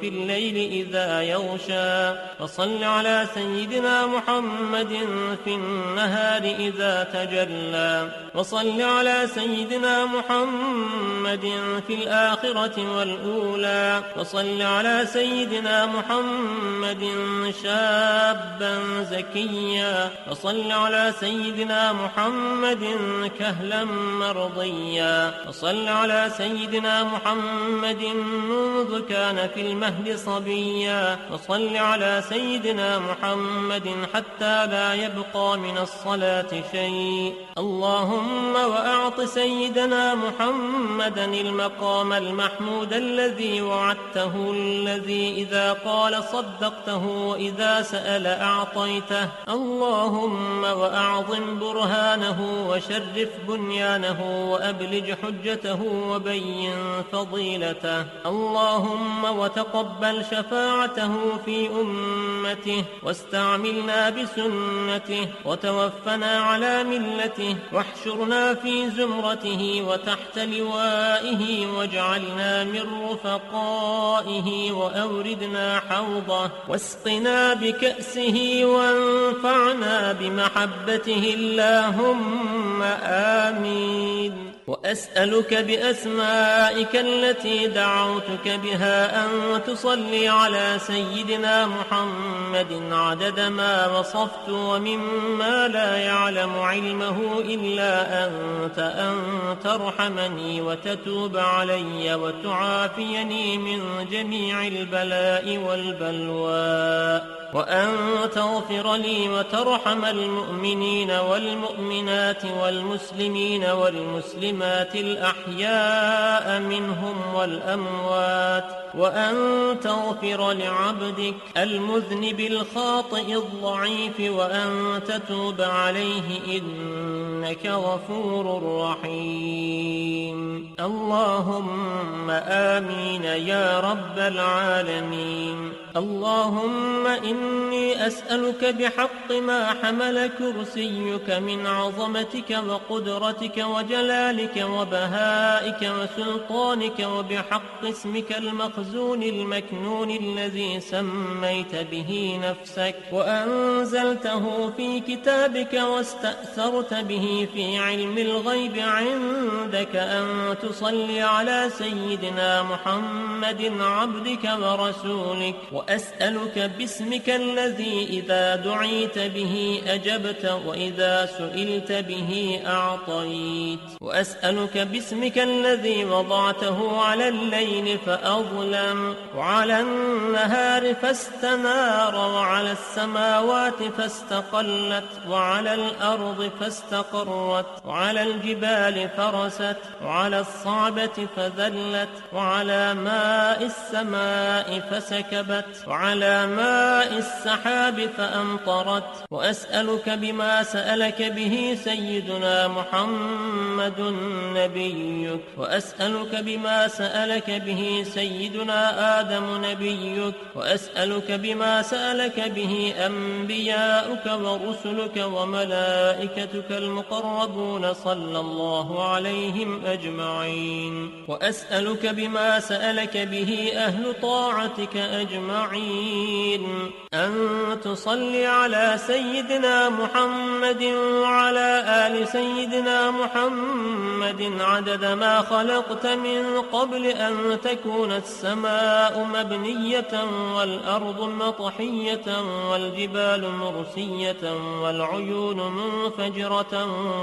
في الليل إذا يغشى وصل على سيدنا محمد في النهار إذا تجلى وصل على سيدنا محمد في الآخرة والأولى وصل على سيدنا محمد شابا زكيا وصل على سيدنا محمد كهلا مرضيا وصل على سيدنا محمد منذ كان في المهد صبيا وصل على سيدنا محمد حتى لا يبقى من الصلاة شيء. اللهم وأعط سيدنا محمدا المقام المحمود الذي وعدته الذي إذا قال صدقته وإذا سأل أعطيته. اللهم وأعظم برهانه وشرف بنيانه وأبلج حجته وبين فضيلته. اللهم وتقبل شفاعته في أمته واستعملنا بسنته وتوفنا على ملته واحشرنا في زمرته وتحت لوائه واجعلنا من رفقائه وأوردنا حوضه واسقنا بكأسه وانفعنا بمحبته اللهم آمين. وأسألك بأسمائك التي دعوتك بها أن تصلي على سيدنا محمد عدد ما وصفت ومما لا يعلم علمه إلا أنت، أن ترحمني وتتوب علي وتعافيني من جميع البلاء والبلوى، وأن تغفر لي وترحم المؤمنين والمؤمنات والمسلمين والمسلمات الأحياء منهم والأموات، وأن تغفر لعبدك المذنب الخاطئ الضعيف وأن تتوب عليه إنك غفور رحيم. اللهم آمين يا رب العالمين. اللهم إني أسألك بحق ما حمل كرسيك من عظمتك وقدرتك وجلالك وبهائك وسلطانك، وبحق اسمك المخزون المكنون الذي سميت به نفسك وأنزلته في كتابك واستأثرت به في علم الغيب عندك، أن تصلي على سيدنا محمد عبدك ورسولك. وأسألك باسمك الذي إذا دعيت به أجبت وإذا سئلت به أعطيت. وأسألك باسمك الذي وضعته على الليل فأظلم وعلى النهار فاستنار وعلى السماوات فاستقلت وعلى الأرض فاستقرت وعلى الجبال فرست وعلى الصعبة فذلت وعلى ماء السماء فسكبت وعلى ماء السحاب فأمطرت. وأسألك بما سألك به سيدنا محمد نبيك، وأسألك بما سألك به سيدنا آدم نبيك، وأسألك بما سألك به أنبياؤك ورسلك وملائكتك المقربون صلى الله عليهم أجمعين. وأسألك بما سألك به أهل طاعتك أجمعين أن تصلي على سيدنا محمد وعلى آل سيدنا محمد عدد ما خلقت من قبل أن تكون السماء مبنية والأرض مطحية والجبال مرسية والعيون منفجرة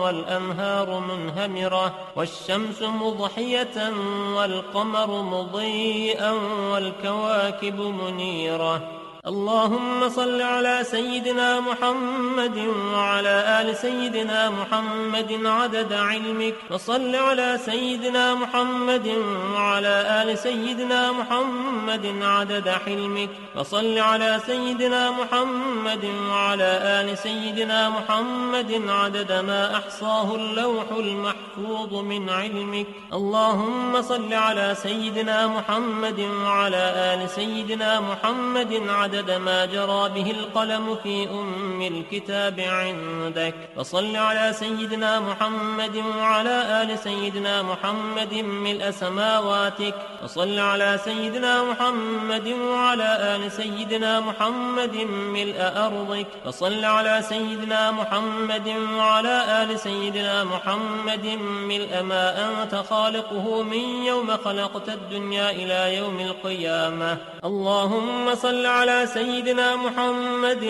والأنهار منهمرة والشمس مضحية والقمر مضيئا والكواكب منيرة. اللهم صل على سيدنا محمد وعلى آل سيدنا محمد عدد علمك، وصل على سيدنا محمد وعلى آل سيدنا محمد عدد حلمك، وصل على سيدنا محمد وعلى آل سيدنا محمد عدد ما أحصاه اللوح المحفوظ من علمك. اللهم صل على سيدنا محمد وعلى آل سيدنا محمد عدد ما جرى به القلم في أم الكتاب عندك، وصل على سيدنا محمد وعلى آل سيدنا محمد ملء سماواتك، وصل على سيدنا محمد وعلى آل سيدنا محمد ملء أرضك، وصل على سيدنا محمد وعلى آل سيدنا محمد ملء ما أنت خالقه من يوم خلقت الدنيا إلى يوم القيامة. اللهم صل على سيدنا محمد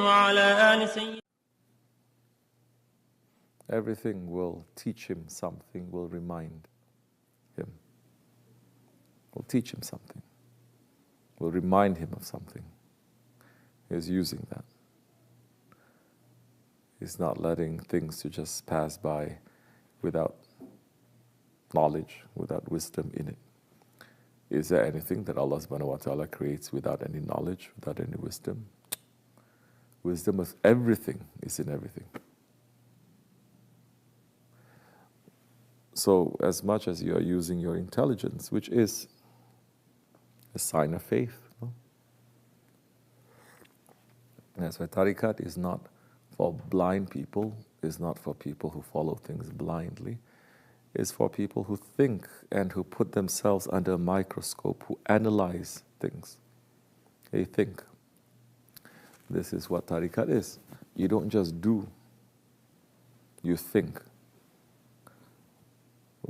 وعلى آل سيدنا. Everything will teach him something, will remind him, will teach him something, will remind him of something. He's using that. He's not letting things to just pass by without knowledge, without wisdom in it. Is there anything that Allah subhanahu wa ta'ala creates without any knowledge, without any wisdom? Wisdom of everything is in everything. So as much as you are using your intelligence, which is a sign of faith, no? That's why tariqat is not for blind people, is not for people who follow things blindly. Is for people who think and who put themselves under a microscope, who analyze things. They think. This is what tariqat is. You don't just do, you think.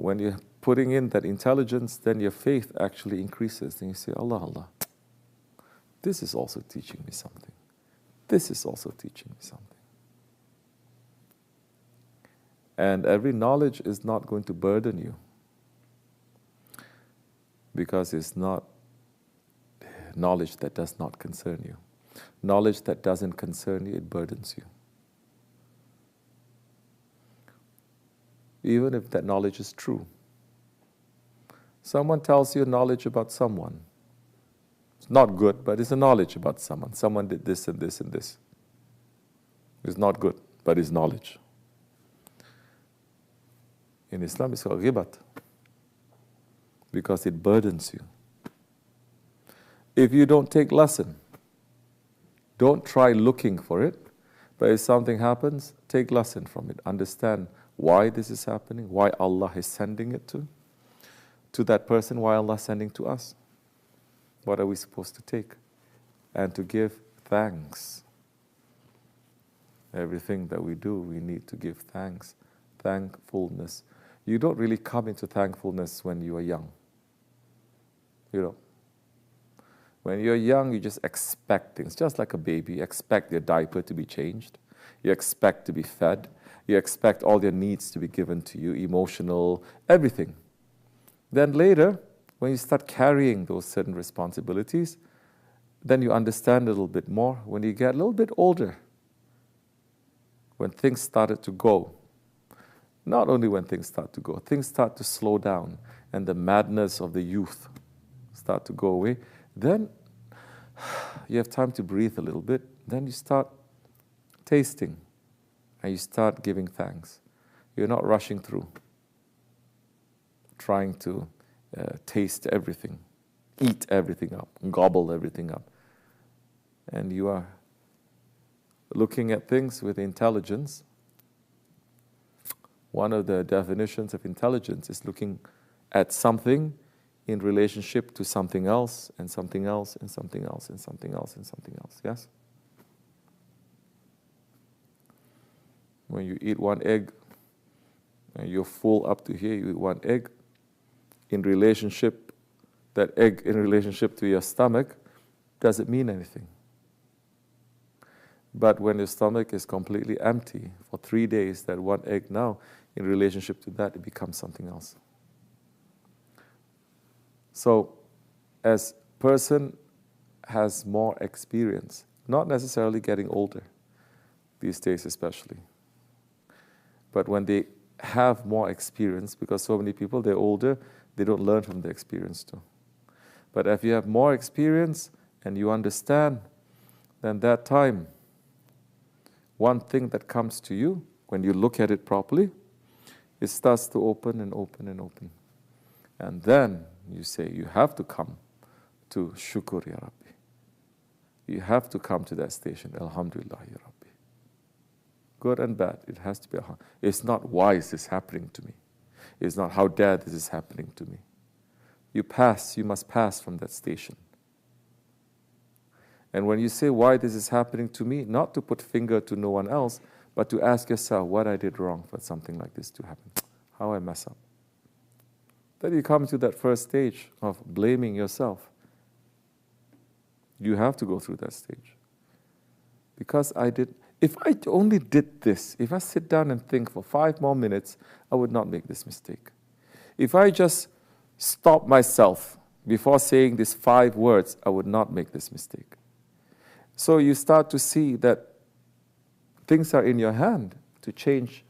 when you're putting in that intelligence, then your faith actually increases. Then you say, Allah, Allah, this is also teaching me something. This is also teaching me something. And every knowledge is not going to burden you, because it's not knowledge that does not concern you. Knowledge that doesn't concern you, it burdens you. Even if that knowledge is true. Someone tells you knowledge about someone. It's not good, but it's a knowledge about someone. Someone did this and this and this. It's not good, but it's knowledge. In Islam, it's called ghibat, because it burdens you. If you don't take lesson, don't try looking for it, but if something happens, take lesson from it. Understand why this is happening, why Allah is sending it to that person, why Allah is sending to us. What are we supposed to take? And to give thanks. Everything that we do, we need to give thanks, thankfulness. You don't really come into thankfulness when you are young. You don't. When you're young, you just expect things, just like a baby. You expect your diaper to be changed. You expect to be fed. You expect all your needs to be given to you, emotional, everything. Then later, when you start carrying those certain responsibilities, then you understand a little bit more. When you get a little bit older, when things started to go, not only when things start to go, things start to slow down, and the madness of the youth start to go away, then you have time to breathe a little bit. Then you start tasting, and you start giving thanks. You're not rushing through, trying to taste everything, eat everything up, gobble everything up. And you are looking at things with intelligence. One of the definitions of intelligence is looking at something in relationship to something else, and something else, and something else, and something else, and something else. Yes? When you eat one egg, and you're full up to here, you eat one egg, in relationship, that egg in relationship to your stomach, doesn't mean anything. But when your stomach is completely empty for 3 days, that one egg now, in relationship to that, it becomes something else. So, as person has more experience, not necessarily getting older, these days especially, but when they have more experience, because so many people, they're older, they don't learn from the experience too. But if you have more experience and you understand, then that time, one thing that comes to you, when you look at it properly, it starts to open and open and open. And then you say, you have to come to Shukur Ya Rabbi. You have to come to that station, Alhamdulillah Ya Rabbi. Good and bad, it has to be. It's not why is this happening to me. It's not how dare this is happening to me. You must pass from that station. And when you say why this is happening to me, not to put finger to no one else, but to ask yourself what I did wrong for something like this to happen. How I mess up. Then you come to that first stage of blaming yourself. You have to go through that stage. Because if I only did this, if I sit down and think for 5 more minutes, I would not make this mistake. If I just stop myself before saying these 5 words, I would not make this mistake. So you start to see that things are in your hand to change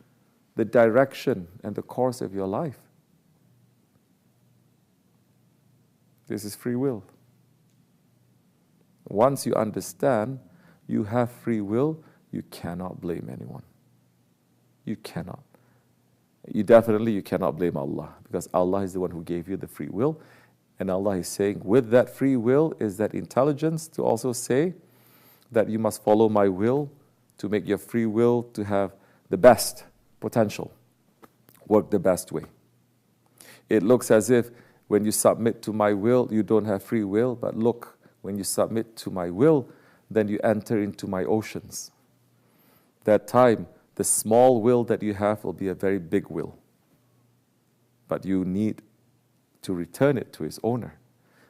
the direction and the course of your life. This is free will. Once you understand you have free will, you cannot blame anyone. You cannot. You cannot blame Allah, because Allah is the one who gave you the free will. And Allah is saying, with that free will is that intelligence to also say that you must follow my will to make your free will to have the best potential, work the best way. It looks as if when you submit to my will, you don't have free will, but look, when you submit to my will, then you enter into my oceans. That time, the small will that you have will be a very big will. but you need to return it to its owner.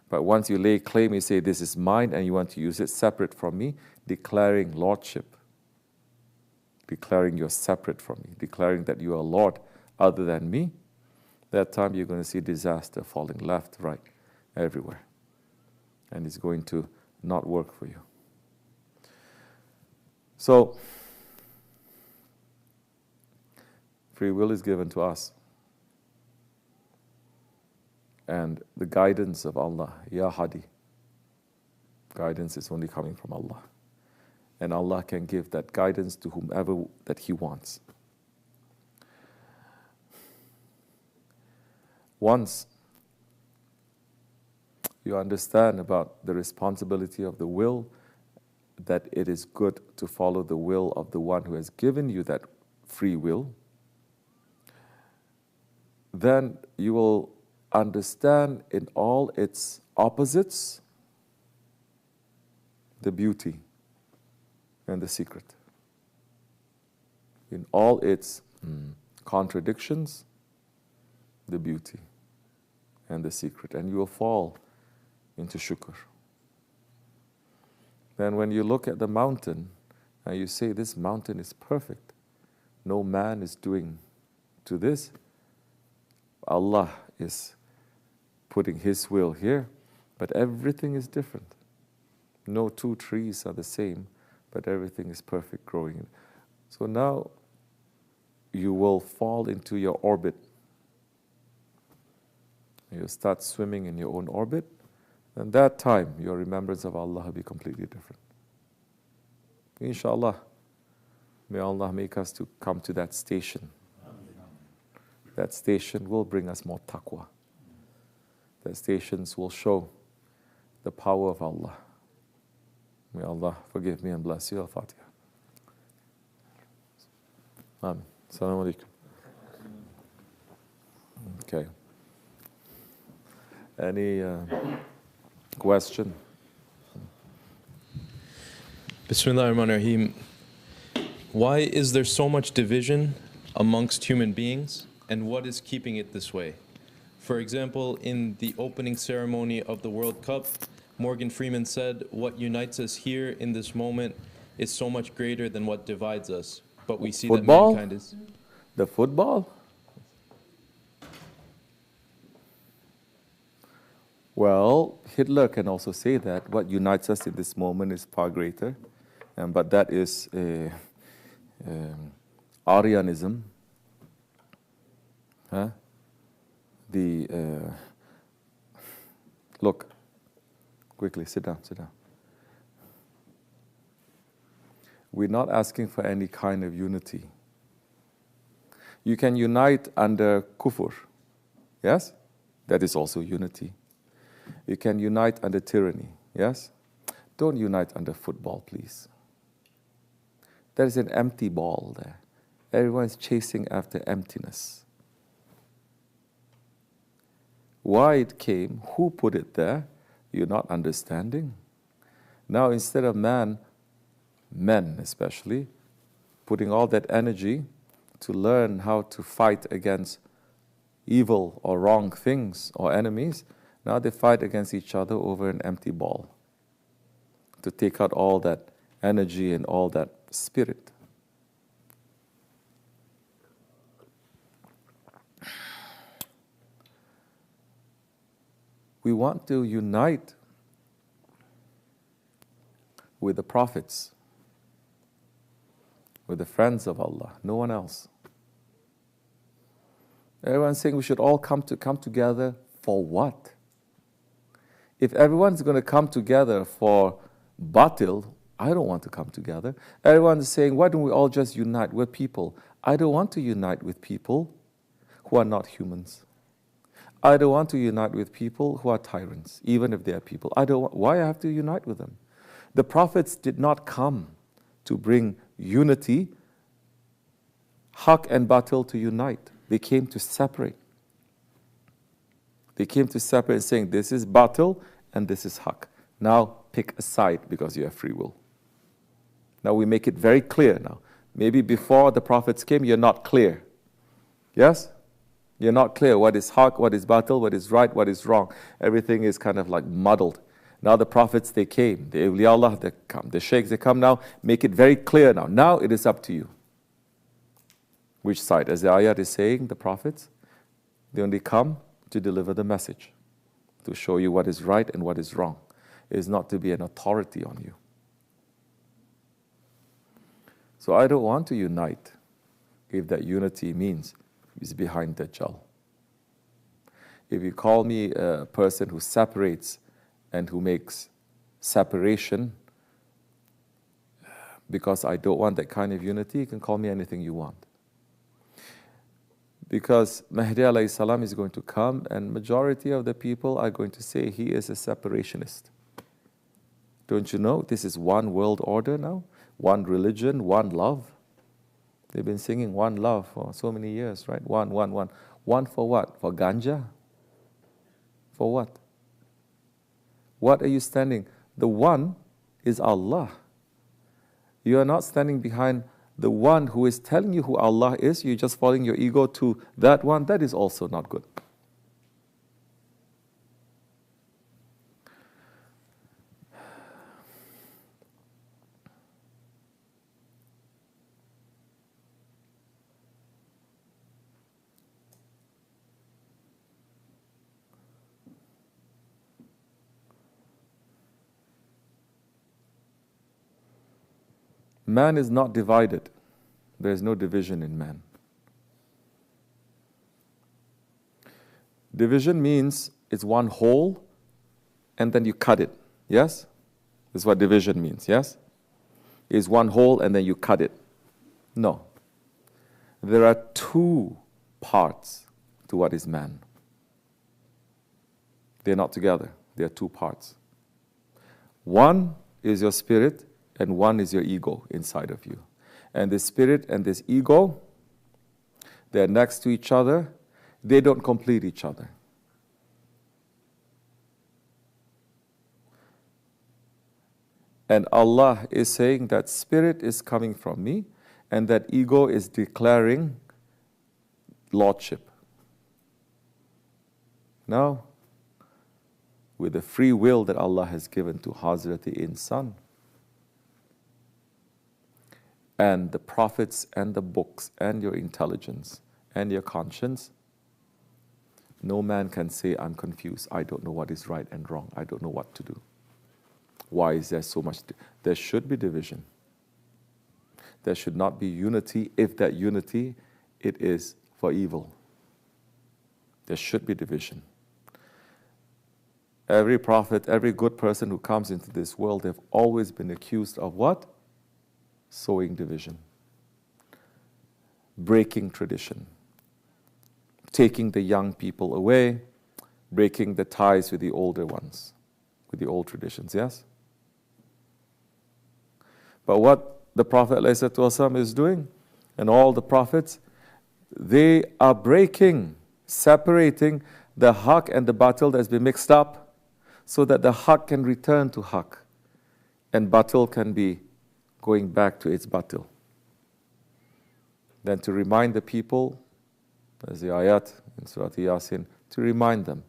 But once you lay claim, you say, this is mine, and you want to use it separate from me, declaring lordship, declaring you're separate from me, declaring that you are Lord other than me, that time you're going to see disaster falling left, right, everywhere. And it's going to not work for you. So, free will is given to us. And the guidance of Allah, Ya Hadi, guidance is only coming from Allah. And Allah can give that guidance to whomever that He wants. Once you understand about the responsibility of the will, that it is good to follow the will of the one who has given you that free will, then you will understand in all its opposites the beauty and the secret. In all its contradictions, the beauty and the secret. And you will fall into shukr. Then when you look at the mountain and you say, this mountain is perfect, no man is doing to this, Allah is putting His will here, but everything is different. No two trees are the same, but everything is perfect growing. So now you will fall into your orbit. You'll start swimming in your own orbit, and that time your remembrance of Allah will be completely different. Inshallah, may Allah make us to come to that station. That station will bring us more taqwa. That stations will show the power of Allah. May Allah forgive me and bless you. Al-Fatiha. Amen. Assalamu alaikum. Okay. Any question? BismillahiRehmannirRahim. Why is there so much division amongst human beings, and what is keeping it this way? For example, in the opening ceremony of the World Cup, Morgan Freeman said, what unites us here in this moment is so much greater than what divides us. But we see that mankind is... The football? Well, Hitler can also say that what unites us in this moment is far greater, but that is Aryanism. Huh? Look, quickly, sit down. We're not asking for any kind of unity. You can unite under kufr, yes? That is also unity. You can unite under tyranny, yes? Don't unite under football, please. There is an empty ball there. Everyone is chasing after emptiness. Why it came, who put it there, you're not understanding. Now instead of men especially, putting all that energy to learn how to fight against evil or wrong things or enemies, now they fight against each other over an empty ball to take out all that energy and all that spirit. We want to unite with the prophets, with the friends of Allah, no one else. Everyone's saying we should all come together for what? If everyone's going to come together for batil, I don't want to come together. Everyone's saying, why don't we all just unite? We're people. I don't want to unite with people who are not humans. I don't want to unite with people who are tyrants, even if they are people. Why I have to unite with them? The prophets did not come to bring unity, haq and batil to unite. They came to separate. They came to separate, saying, this is batil and this is haq. Now pick a side because you have free will. Now we make it very clear now. Maybe before the prophets came, you're not clear. Yes? You're not clear what is haq, what is batil, what is right, what is wrong. Everything is kind of like muddled. Now the prophets, they came. The awliya Allah, they come. The sheikhs, they come now. Make it very clear now. Now it is up to you. Which side? As the ayat is saying, the prophets, they only come to deliver the message, to show you what is right and what is wrong. It is not to be an authority on you. So I don't want to unite if that unity means is behind Dajjal. If you call me a person who separates and who makes separation because I don't want that kind of unity, you can call me anything you want. Because Mahdi alayhi salam is going to come and majority of the people are going to say he is a separationist. Don't you know this is one world order now? One religion, one love. They've been singing one love for so many years, right? One. One for what? For ganja? For what? What are you standing? The one is Allah. You are not standing behind the one who is telling you who Allah is. You're just following your ego to that one. That is also not good. Man is not divided. There is no division in man. Division means it's one whole and then you cut it. Yes? This is what division means. Yes? It's one whole and then you cut it. No. There are two parts to what is man. They're not together. They are two parts. One is your spirit, and one is your ego inside of you. And this spirit and this ego, they're next to each other. They don't complete each other. And Allah is saying that spirit is coming from me, and that ego is declaring lordship. Now, with the free will that Allah has given to Hazrat Insan, and the prophets and the books and your intelligence and your conscience, no man can say, I'm confused. I don't know what is right and wrong. I don't know what to do. Why is there so much? There should be division. There should not be unity. If that unity, it is for evil. There should be division. Every prophet, every good person who comes into this world, they've always been accused of what? Sowing division, breaking tradition, taking the young people away, breaking the ties with the older ones, with the old traditions, yes? But what the Prophet ﷺ is doing, and all the prophets, they are breaking, separating the haq and the batil that's been mixed up, so that the haq can return to haq, and batil can be going back to its batil. Then to remind the people, as the ayat in Surah Yasin, to remind them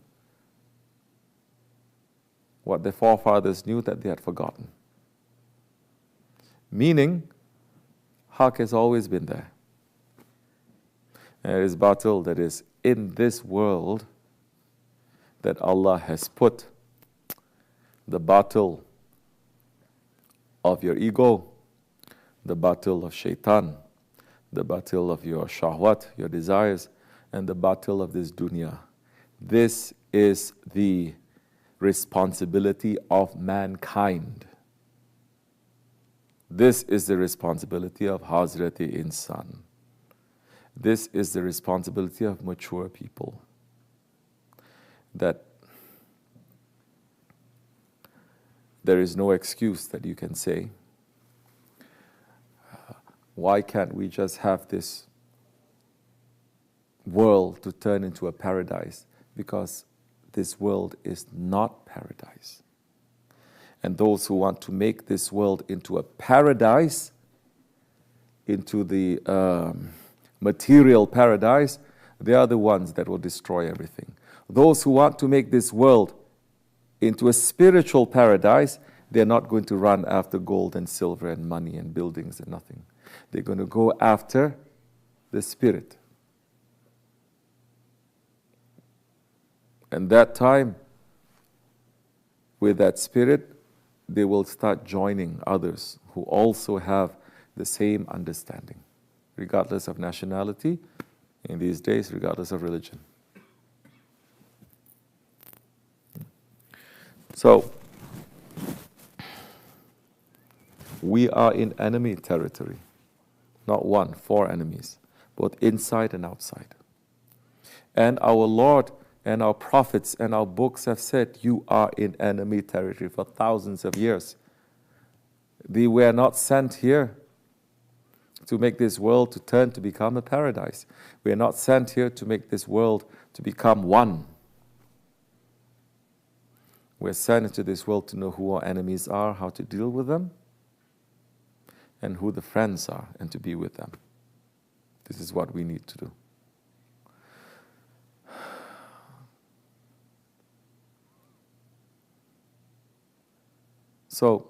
what their forefathers knew that they had forgotten. Meaning, haq has always been there. And it is batil that is in this world that Allah has put the batil of your ego, the batil of shaitan, the batil of your shahwat, your desires, and the batil of this dunya. This is the responsibility of mankind. This is the responsibility of Hazrat Insan. This is the responsibility of mature people. That there is no excuse that you can say, why can't we just have this world to turn into a paradise? Because this world is not paradise. And those who want to make this world into a paradise, into the material paradise, they are the ones that will destroy everything. Those who want to make this world into a spiritual paradise, they're not going to run after gold and silver and money and buildings and nothing. They're going to go after the spirit. And that time, with that spirit, they will start joining others who also have the same understanding, regardless of nationality, in these days, regardless of religion. So, we are in enemy territory. Not one, 4 enemies, both inside and outside. And our Lord and our prophets and our books have said, you are in enemy territory for thousands of years. They were not sent here to make this world to turn to become a paradise. We are not sent here to make this world to become one. We're sent into this world to know who our enemies are, how to deal with them, and who the friends are, and to be with them. This is what we need to do. So,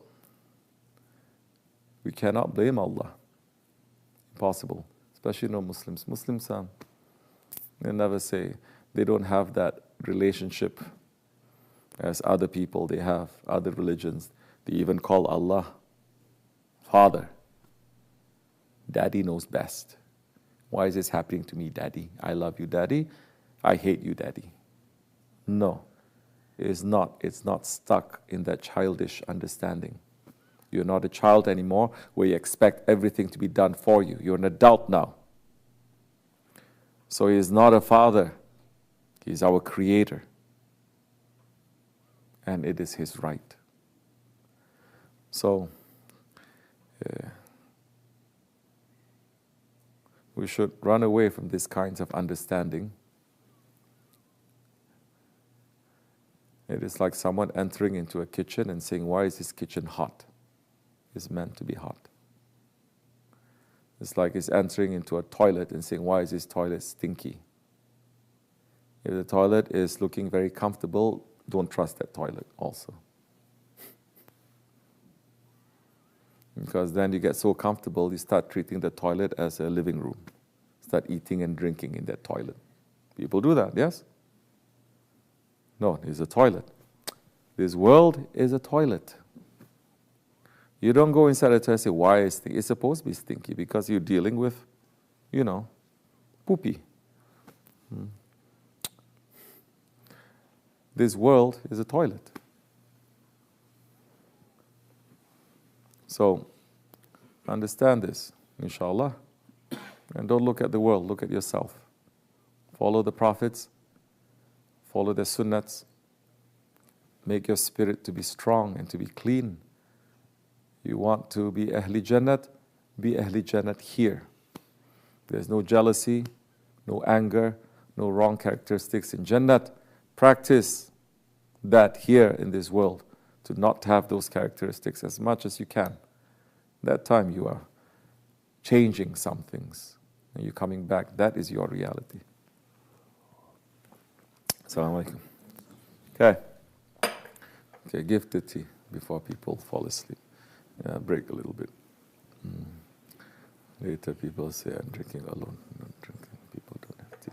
we cannot blame Allah. Impossible. Especially no Muslims. Muslims, they never say, they don't have that relationship as other people, they have other religions. They even call Allah Father. Daddy knows best. Why is this happening to me, Daddy? I love you, Daddy. I hate you, Daddy. No, it is not. It's not stuck in that childish understanding. You're not a child anymore where you expect everything to be done for you. You're an adult now. So he is not a father. He is our creator. And it is his right. So, we should run away from these kinds of understanding. It is like someone entering into a kitchen and saying, why is this kitchen hot? It's meant to be hot. It's like he's entering into a toilet and saying, why is this toilet stinky? If the toilet is looking very comfortable, don't trust that toilet also. Because then you get so comfortable, you start treating the toilet as a living room. Start eating and drinking in that toilet. People do that, yes? No, it's a toilet. This world is a toilet. You don't go inside a toilet and say, why is it? It's supposed to be stinky because you're dealing with, poopy. This world is a toilet. So, understand this, inshallah. And don't look at the world, look at yourself. Follow the prophets, follow their sunnats. Make your spirit to be strong and to be clean. You want to be Ahli Jannat, be Ahli Jannat here. There's no jealousy, no anger, no wrong characteristics in Jannat. Practice that here in this world, to not have those characteristics as much as you can. That time you are changing some things, and you're coming back. That is your reality. Assalamu alaikum. Okay, give the tea before people fall asleep. Yeah, break a little bit. Later people say, I'm drinking alone. I'm not drinking. People don't have tea.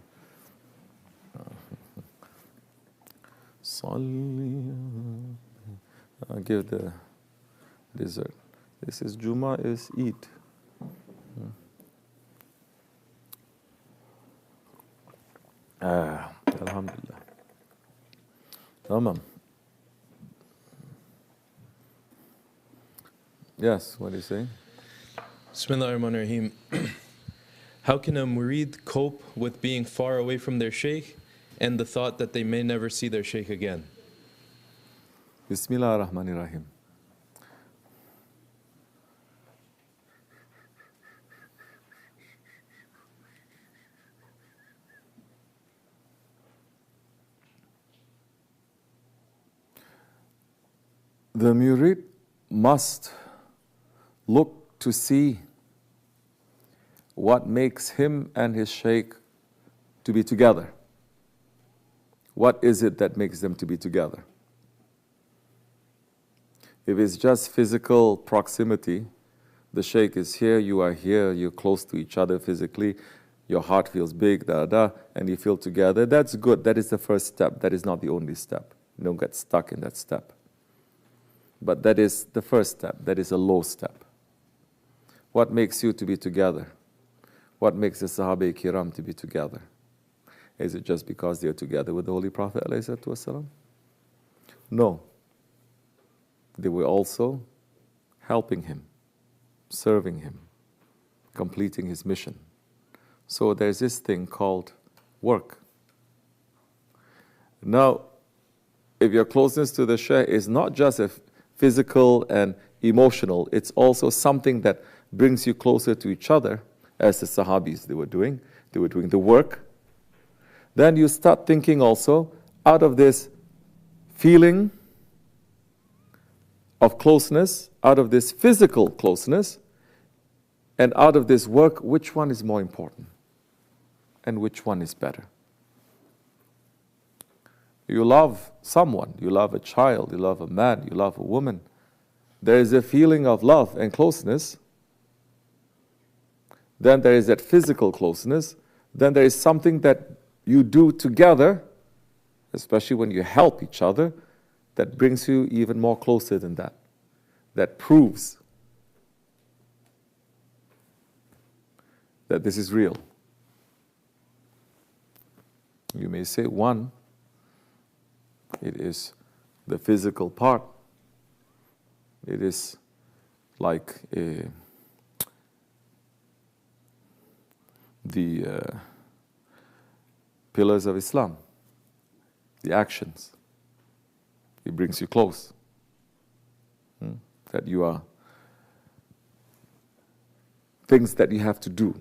I'll give the dessert. This is Juma, is Eid. Alhamdulillah. Tamam. Yes, what are you saying? BismillahiRehmannirRahim. How can a murid cope with being far away from their Shaykh and the thought that they may never see their Shaykh again? BismillahiRehmannirRahim. The murid must look to see what makes him and his Shaykh to be together? What is it that makes them to be together? If it's just physical proximity, the Shaykh is here, you are here, you're close to each other physically, your heart feels big, and you feel together, that's good. That is the first step. That is not the only step. Don't get stuck in that step. But that is the first step. That is a low step. What makes you to be together? What makes the Sahaba Kiram to be together? Is it just because they're together with the Holy Prophet ﷺ? No. They were also helping him, serving him, completing his mission. So there's this thing called work. Now, if your closeness to the Shaykh is not just a physical and emotional, it's also something that brings you closer to each other, as the Sahabis they were doing the work. Then you start thinking also, out of this feeling of closeness, out of this physical closeness, and out of this work, which one is more important? And which one is better? You love someone, you love a child, you love a man, you love a woman. There is a feeling of love and closeness. Then there is that physical closeness. Then there is something that you do together, especially when you help each other, that brings you even more closer than that. That proves that this is real. You may say, one, it is the physical part. It is like the pillars of Islam, the actions. It brings you close. That you are things that you have to do.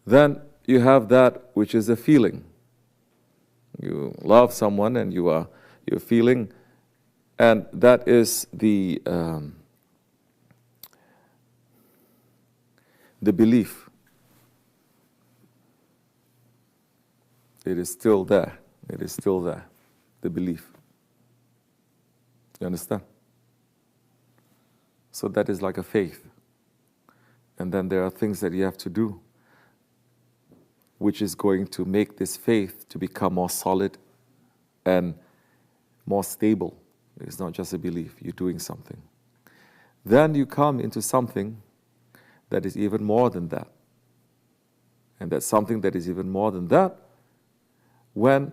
Then you have that which is a feeling. You love someone and you're feeling, and that is the belief. It is still there. It is still there. The belief. You understand? So that is like a faith. And then there are things that you have to do, which is going to make this faith to become more solid and more stable. It's not just a belief, you're doing something. Then you come into something that is even more than that. And that's something that is even more than that when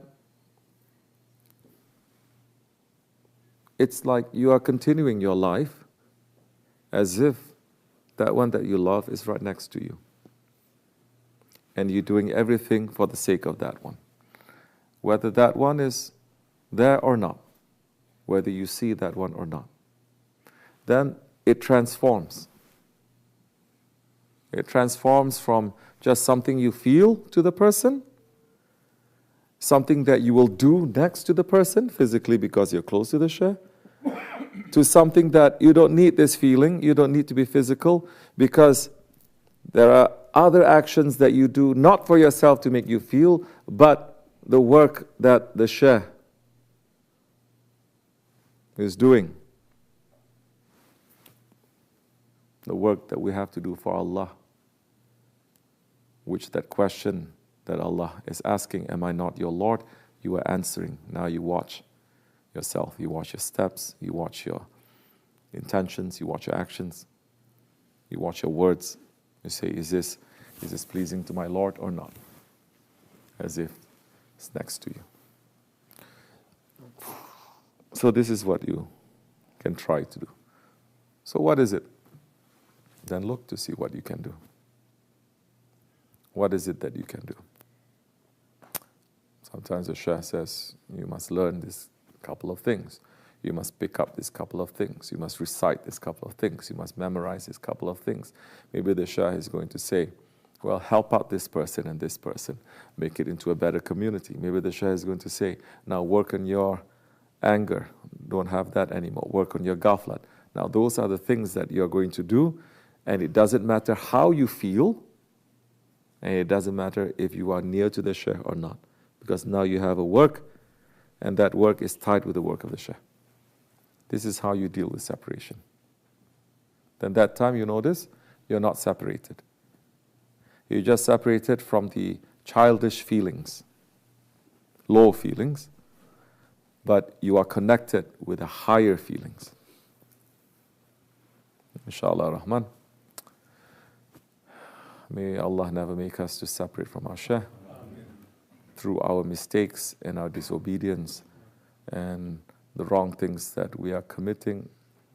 it's like you are continuing your life as if that one that you love is right next to you. And you're doing everything for the sake of that one. Whether that one is there or not, whether you see that one or not, then it transforms. It transforms from just something you feel to the person, something that you will do next to the person physically because you're close to the Shaykh, to something that you don't need this feeling, you don't need to be physical, because there are other actions that you do not for yourself to make you feel, but the work that the Shaykh is doing. The work that we have to do for Allah, which that question that Allah is asking, am I not your Lord? You are answering. Now you watch yourself, you watch your steps, you watch your intentions, you watch your actions, you watch your words. You say, is this pleasing to my Lord or not? As if it's next to you. So this is what you can try to do. So what is it? Then look to see what you can do. What is it that you can do? Sometimes the Shaykh says, you must learn this couple of things. You must pick up this couple of things. You must recite this couple of things. You must memorize this couple of things. Maybe the Shaykh is going to say, well, help out this person and this person. Make it into a better community. Maybe the Shaykh is going to say, now work on your anger. Don't have that anymore. Work on your ghaflat. Now those are the things that you're going to do, and it doesn't matter how you feel, And it doesn't matter if you are near to the Shaykh or not, because now you have a work, and that work is tied with the work of the Shaykh. This is how you deal with separation. Then that time you notice you're not separated. You're just separated from the childish feelings, low feelings, but you are connected with the higher feelings. Inshallah Rahman. May Allah never make us to separate from our Shaykh through our mistakes and our disobedience and the wrong things that we are committing.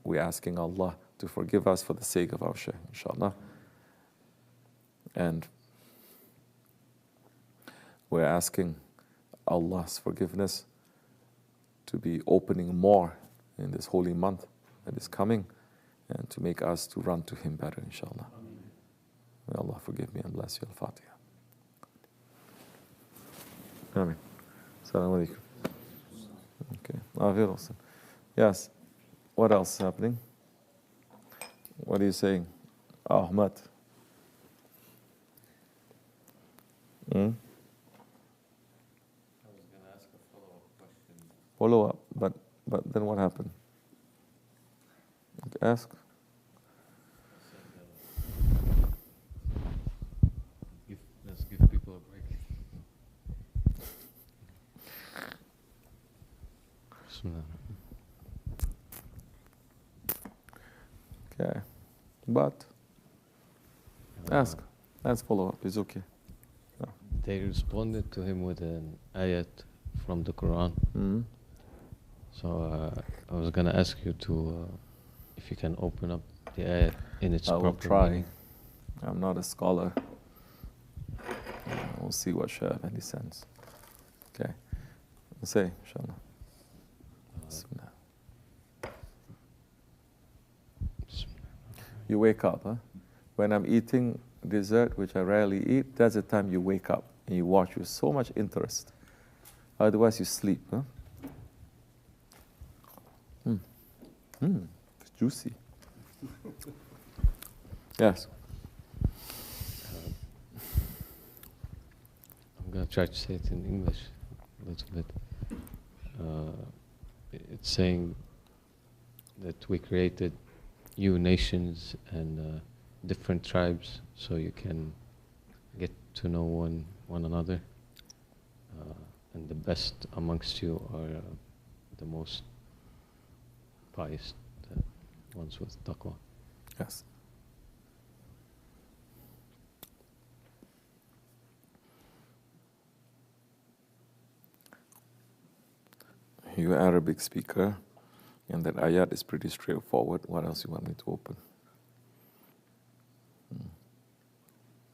We're asking Allah to forgive us for the sake of our Shaykh, inshallah. And we're asking Allah's forgiveness to be opening more in this holy month that is coming, and to make us to run to Him better, inshallah. May Allah forgive me and bless you. Al-Fatiha. Ameen. Assalamu alaikum. Okay. Afiyat olsun. Yes. What else is happening? What are you saying? Ahmad. I was going to ask a follow-up question. Follow-up, but then what happened? Okay, ask. Let's give people a break. Bismillah. Okay. But ask. Ask follow-up. It's okay. No. They responded to him with an ayat from the Quran. Mm-hmm. So I was going to ask you to, if you can open up the ayat in its proper I will try. meaning. I'm not a scholar. We'll see what Shaykh Efendi sends. Okay. We'll say, inshallah. Bismillah. You wake up, huh? When I'm eating dessert, which I rarely eat, that's the time you wake up and you watch with so much interest. Otherwise, you sleep, huh? It's juicy. Yes. I'm going to try to say it in English a little bit. It's saying that we created you nations and different tribes so you can get to know one another. And the best amongst you are the most pious, the ones with taqwa. Yes. You're an Arabic speaker, and that ayat is pretty straightforward. What else you want me to open?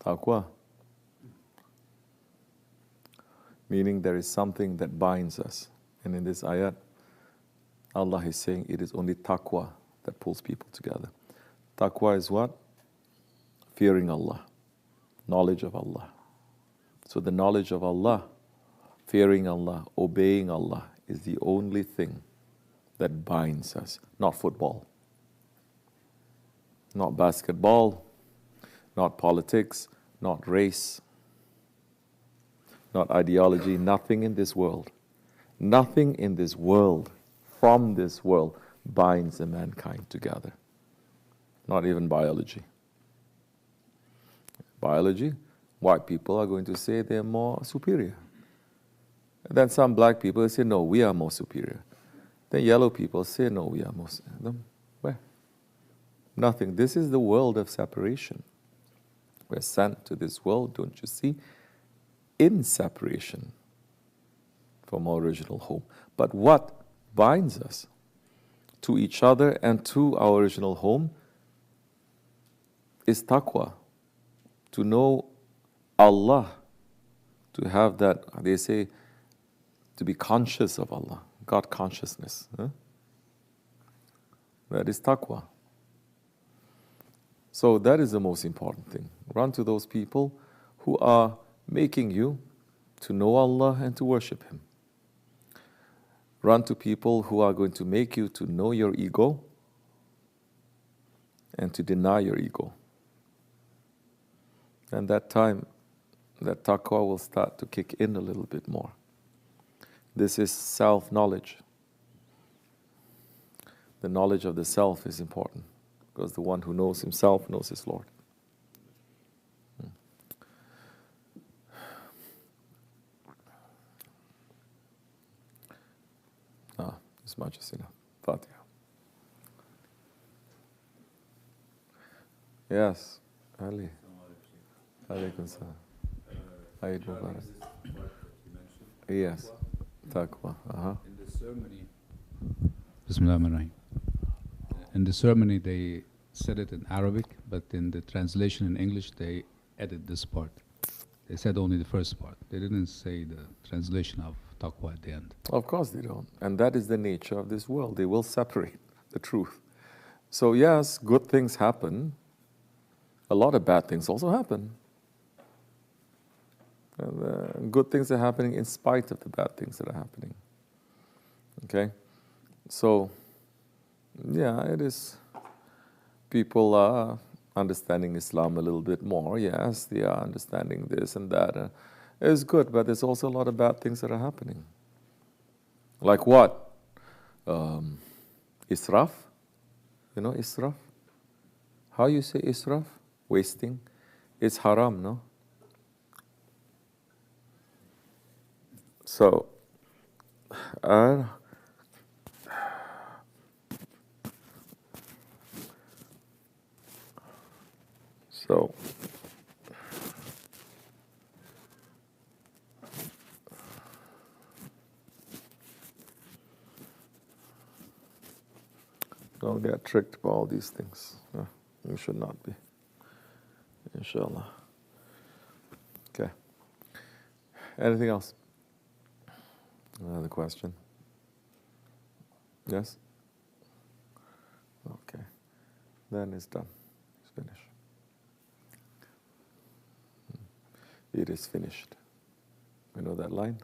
Taqwa. Meaning there is something that binds us. And in this ayat, Allah is saying it is only taqwa that pulls people together. Taqwa is what? Fearing Allah, knowledge of Allah. So the knowledge of Allah, fearing Allah, obeying Allah is the only thing that binds us. Not football, not basketball, not politics, not race, not ideology, nothing in this world. Nothing in this world, from this world, binds the mankind together. Not even biology. Biology, white people are going to say they're more superior. And then some black people say, no, we are more superior. Then yellow people say, no, we are more superior. Where? Nothing. This is the world of separation. We're sent to this world, don't you see, in separation from our original home. But what binds us to each other and to our original home is taqwa. To know Allah, to have that, they say, to be conscious of Allah, God consciousness. Huh? That is taqwa. So that is the most important thing. Run to those people who are making you to know Allah and to worship Him. Run to people who are going to make you to know your ego and to deny your ego. And that time that taqwa will start to kick in a little bit more. This is self-knowledge. The knowledge of the self is important, because the one who knows himself knows his Lord. As much as enough. Fatiha. Yes, Ali. Alaikum salam. Eid Mubarak. Yes, taqwa. In the ceremony, BismillahiRehmannirRahim. In the ceremony, they said it in Arabic, but in the translation in English, they added this part. They said only the first part. They didn't say the translation of taqwa at the end. Of course they don't. And that is the nature of this world. They will separate the truth. So yes, good things happen. A lot of bad things also happen. And good things are happening in spite of the bad things that are happening. Okay? So, yeah, it is. People are understanding Islam a little bit more. Yes, they are understanding this and that. It's good, but there's also a lot of bad things that are happening. Like what? Israf. You know israf? How you say israf? Wasting. It's haram, no? So, don't get tricked by all these things. No, you should not be. Inshallah. Okay. Anything else? Another question? Yes? Okay. Then it's done. It's finished. It is finished. You know that line?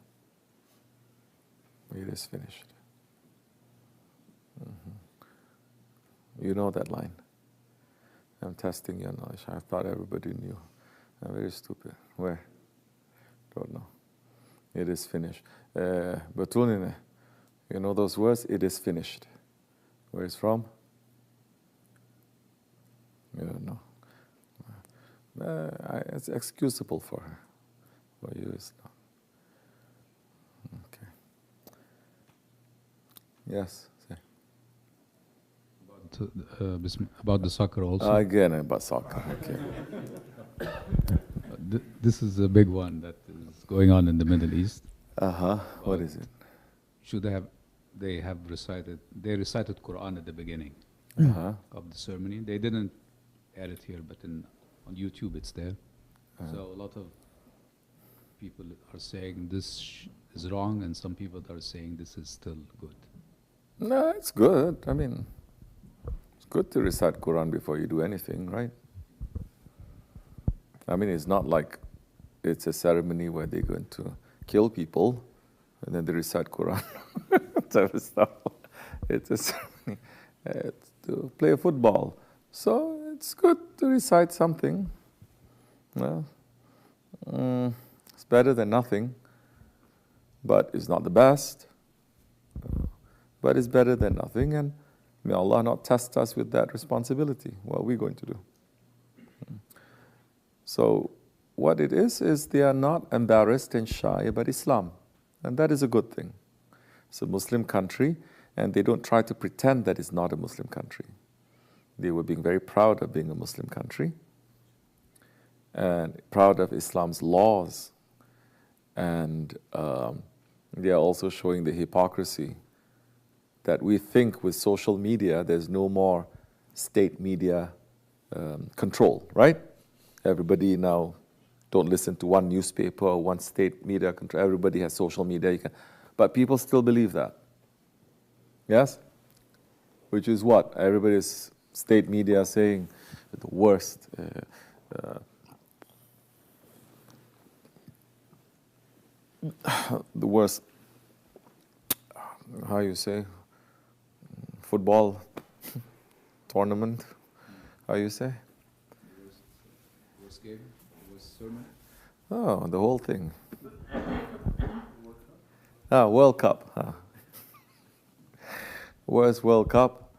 It is finished. You know that line. I'm testing your knowledge. I thought everybody knew. I'm very stupid. Where? Don't know. It is finished. Batunine. You know those words? It is finished. Where it's from? You don't know. It's excusable for her. For you, it's not. Okay. Yes. Say. About the soccer also. Again about soccer. Okay. This is a big one that is going on in the Middle East. What is it? They recited Quran at the beginning of the ceremony. They didn't add it here, but on YouTube it's there. So a lot of people are saying this is wrong, and some people are saying this is still good. No, it's good. I mean, it's good to recite Quran before you do anything, right? I mean, it's not like it's a ceremony where they're going to kill people and then they recite Quran type of stuff. It's a ceremony to play football. So it's good to recite something. Well, it's better than nothing, but it's not the best. But it's better than nothing, and may Allah not test us with that responsibility. What are we going to do? So what it is they are not embarrassed and shy about Islam. And that is a good thing. It's a Muslim country, and they don't try to pretend that it's not a Muslim country. They were being very proud of being a Muslim country and proud of Islam's laws. And they are also showing the hypocrisy that we think with social media there's no more state media control, right? Everybody now don't listen to one newspaper or one state media control. Everybody has social media. But people still believe that. Yes? Which is what? Everybody's state media saying the worst. The worst, how you say, football tournament, how you say? Worst game, worst sermon? Oh, the whole thing. World Cup. Where's World Cup?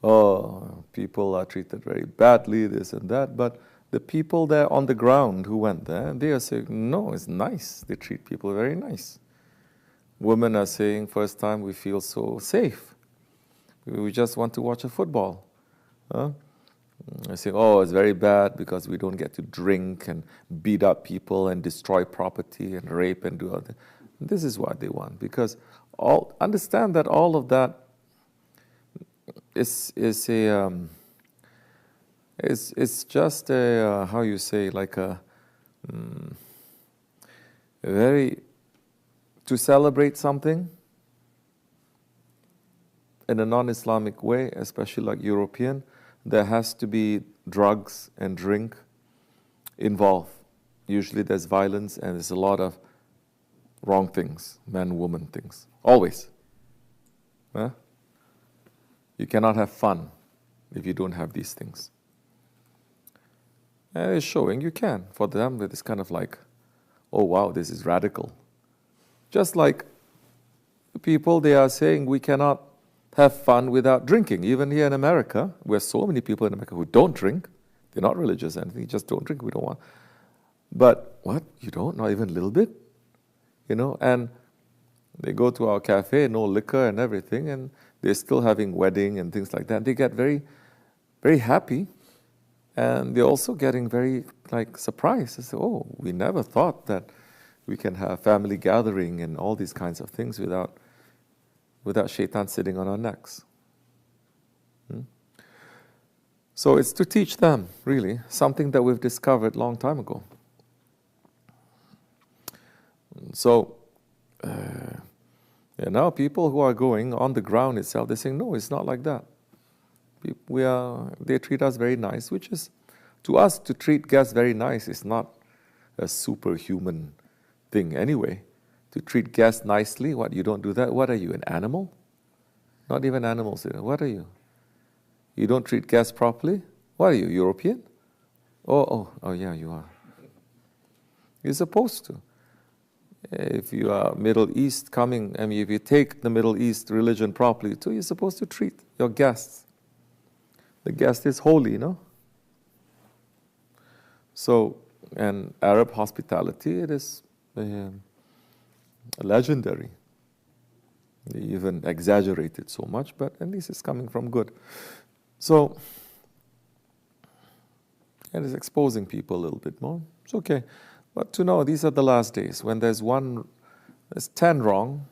Oh, people are treated very badly, this and that. But the people there on the ground who went there, they are saying, no, it's nice. They treat people very nice. Women are saying, first time we feel so safe. We just want to watch a football. I say, oh, it's very bad because we don't get to drink and beat up people and destroy property and rape and do all that. This is what they want, because understand that all of that is just a how you say, like a very, to celebrate something in a non-Islamic way, especially like European, there has to be drugs and drink involved. Usually there's violence and there's a lot of wrong things, man-woman things, always. You cannot have fun if you don't have these things. And it's showing you can. For them, it's kind of like, oh wow, this is radical. Just like people, they are saying we cannot have fun without drinking. Even here in America, we have so many people in America who don't drink. They're not religious or anything, just don't drink, we don't want. But what, you don't? Not even a little bit? You know, and they go to our cafe, no liquor and everything, and they're still having wedding and things like that. They get very, very happy, and they're also getting very, like, surprised. They say, oh, we never thought that we can have family gathering and all these kinds of things without shaitan sitting on our necks. So it's to teach them, really, something that we've discovered a long time ago. So, now people who are going on the ground itself, they're saying, no, it's not like that. They treat us very nice, which is, to us, to treat guests very nice is not a superhuman thing anyway. To treat guests nicely, what, you don't do that? What are you, an animal? Not even animals. What are you? You don't treat guests properly? What are you, European? Oh yeah, you are. You're supposed to. If you are Middle East coming, I mean, if you take the Middle East religion properly too, you're supposed to treat your guests. The guest is holy, no? So, and Arab hospitality, it is legendary. They even exaggerate it so much, but at least it's coming from good. So, and it's exposing people a little bit more. It's okay. But to know, these are the last days. When there's 10 wrong,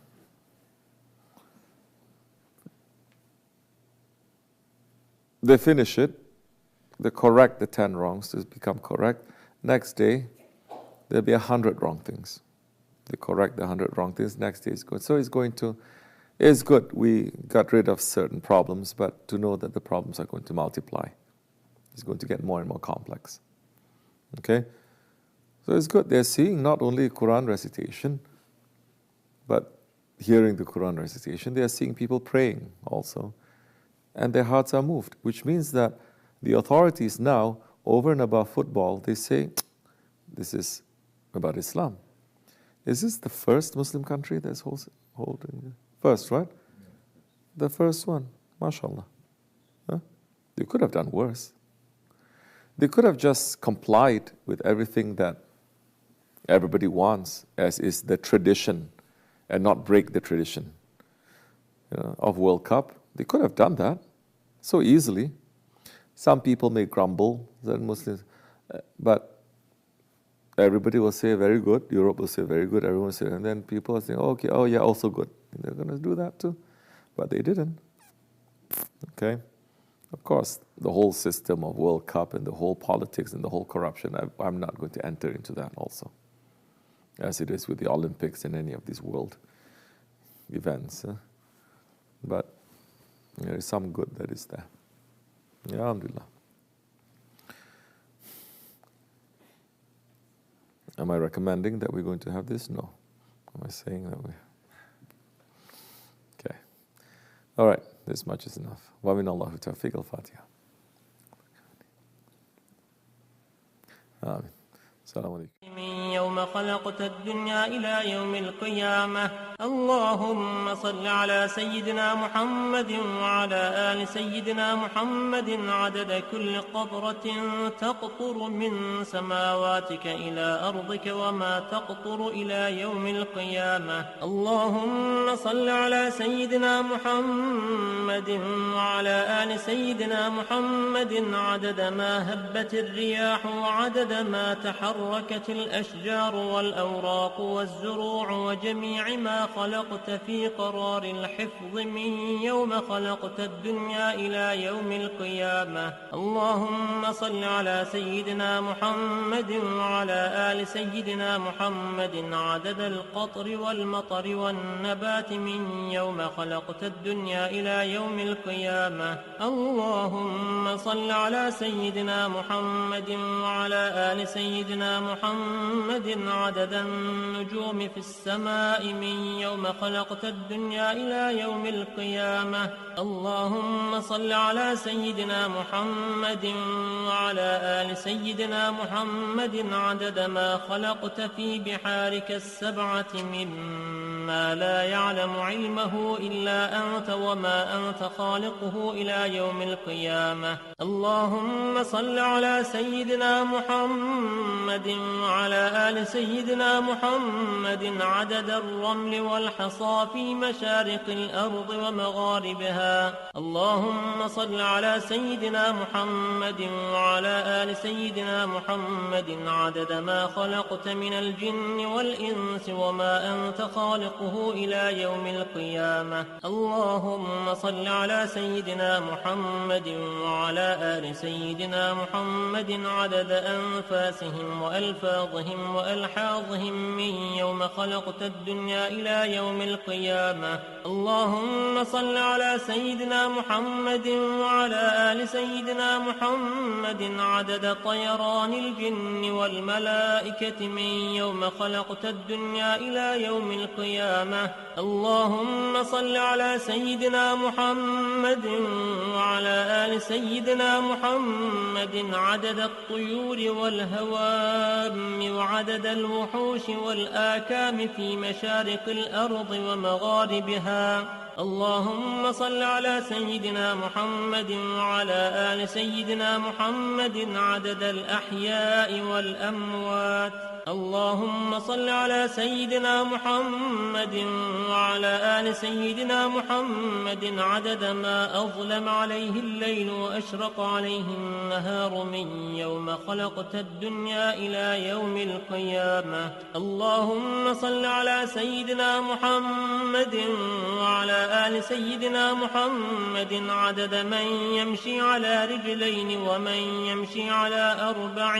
they finish it, they correct the 10 wrongs to become correct. Next day, there'll be 100 wrong things. They correct the 100 wrong things, next day is good. So it's good. We got rid of certain problems, but to know that the problems are going to multiply. It's going to get more and more complex. Okay? So it's good. They're seeing not only Quran recitation, but hearing the Quran recitation, they are seeing people praying also. And their hearts are moved, which means that the authorities now, over and above football, they say, this is about Islam. Is this the first Muslim country that's holding? First, right? The first one, mashallah. They could have done worse. They could have just complied with everything that everybody wants, as is the tradition, and not break the tradition of World Cup. They could have done that so easily. Some people may grumble, certain Muslims, but everybody will say very good. Europe will say very good. Everyone will say, and then people are saying, okay, oh yeah, also good. And they're going to do that too, but they didn't. Okay, of course, the whole system of World Cup and the whole politics and the whole corruption. I'm not going to enter into that also, as it is with the Olympics and any of these world events. But there is some good that is there. Yeah, alhamdulillah. Am I recommending that we're going to have this? No. Am I saying that we? Okay. All right. This much is enough. Wa min Allahu tawfiq al-Fatiha. Amin. Assalamu alaikum. يوم خلقت الدنيا إلى يوم القيامة. اللهم صل على سيدنا محمد وعلى آل سيدنا محمد عدد كل قطرة تقطر من سماواتك إلى أرضك وما تقطر إلى يوم القيامة. اللهم صل على سيدنا محمد وعلى آل سيدنا محمد عدد ما هبت الرياح وعدد ما تحركت الأشجار والأوراق والزروع وجميع ما خلقت في قرار الحفظ من يوم خلقت الدنيا إلى يوم القيامة. اللهم صل على سيدنا محمد وعلى آل سيدنا محمد عدد القطر والمطر والنبات من يوم خلقت الدنيا إلى يوم القيامة. اللهم صل على سيدنا محمد وعلى آل سيدنا محمد عدد النجوم في السماء من يوم خلقت الدنيا إلى يوم القيامة. اللهم صل على سيدنا محمد وعلى آل سيدنا محمد عدد ما خلقت في بحارك السبعة مما لا يعلم علمه إلا أنت وما أنت خالقه إلى يوم القيامة. اللهم صل على سيدنا محمد وعلى آل سيدنا محمد عدد الرمل والحصى في مشارق الأرض ومغاربها. اللهم صل على سيدنا محمد وعلى آل سيدنا محمد عدد ما خلقت من الجن والإنس وما أنت خالقه إلى يوم القيامة. اللهم صل على سيدنا محمد وعلى آل سيدنا محمد عدد أنفاسهم وألفاظهم وألحاظهم من يوم خلقت الدنيا إلى يوم القيامة. اللهم صل على سيدنا محمد وعلى آل سيدنا محمد عدد طيران الجن والملائكة من يوم خلقت الدنيا إلى يوم القيامة. اللهم صل على سيدنا محمد وعلى آل سيدنا محمد عدد الطيور والهوام وعدد الوحوش والآكام في مشارق الأرض ومغاربها. اللهم صل على سيدنا محمد وعلى آل سيدنا محمد عدد الأحياء والأموات. اللهم صل على سيدنا محمد وعلى آل سيدنا محمد عدد ما أظلم عليه الليل وأشرق عليه النهار من يوم خلقت الدنيا إلى يوم القيامة. اللهم صل على سيدنا محمد وعلى آل سيدنا محمد عدد من يمشي على رجلين ومن يمشي على أربع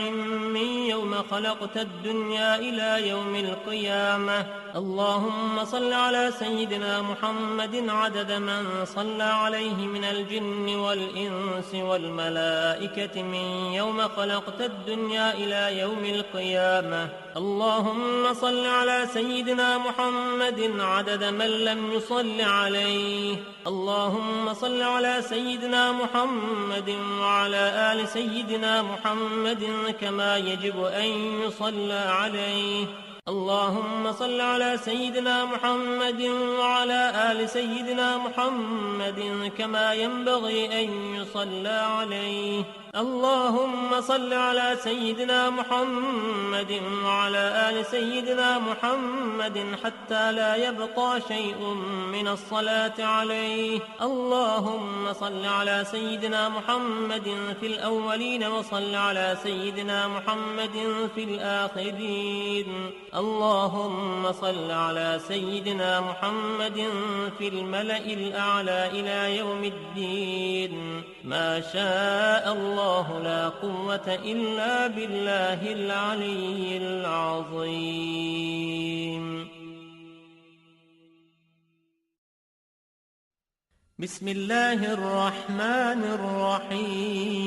من يوم خلقت الدنيا إلى يوم القيامة. اللهم صل على سيدنا محمد عدد من صلى عليه من الجن والإنس والملائكة من يوم خلقت الدنيا إلى يوم القيامة. اللهم صل على سيدنا محمد عدد من لم يصل عليه. اللهم صل على سيدنا محمد وعلى آل سيدنا محمد كما يجب أن يصلى عليه. اللهم صل على سيدنا محمد وعلى آل سيدنا محمد كما ينبغي أن يصلى عليه. اللهم صل على سيدنا محمد وعلى آل سيدنا محمد حتى لا يبقى شيء من الصلاة عليه. اللهم صل على سيدنا محمد في الأولين وصل على سيدنا محمد في الآخرين. اللهم صل على سيدنا محمد في الملأ الأعلى إلى يوم الدين. ما شاء الله لا قوة إلا بالله العلي العظيم. بسم الله الرحمن الرحيم.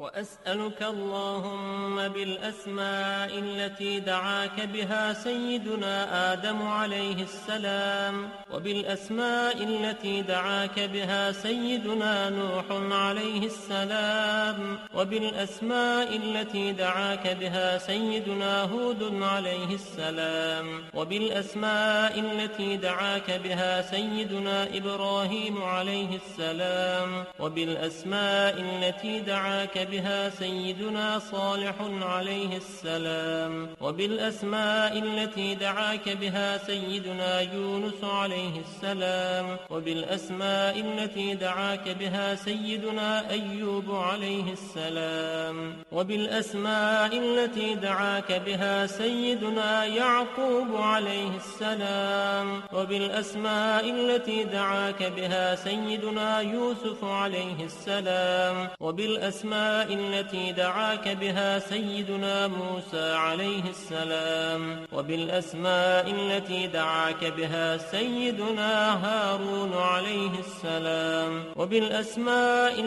وأسألك اللهم بالأسماء التي دعاك بها سيدنا آدم عليه السلام، وبالأسماء التي دعاك بها سيدنا نوح عليه السلام، وبالأسماء التي دعاك بها سيدنا هود عليه السلام، وبالأسماء التي دعاك بها سيدنا إبراهيم عليه السلام، وبالأسماء التي دعاك بها سيدنا صالح عليه السلام، وبالأسماء التي دعاك بها سيدنا يونس عليه السلام، وبالأسماء التي دعاك بها سيدنا أيوب عليه السلام، وبالأسماء التي دعاك بها سيدنا يعقوب عليه السلام، وبالأسماء التي دعاك بها سيدنا يوسف عليه السلام، وبالأسماء التي دعاك بها سيدنا موسى عليه السلام، وبالأسماء التي دعاك بها سيدنا هارون عليه السلام، وبالأسماء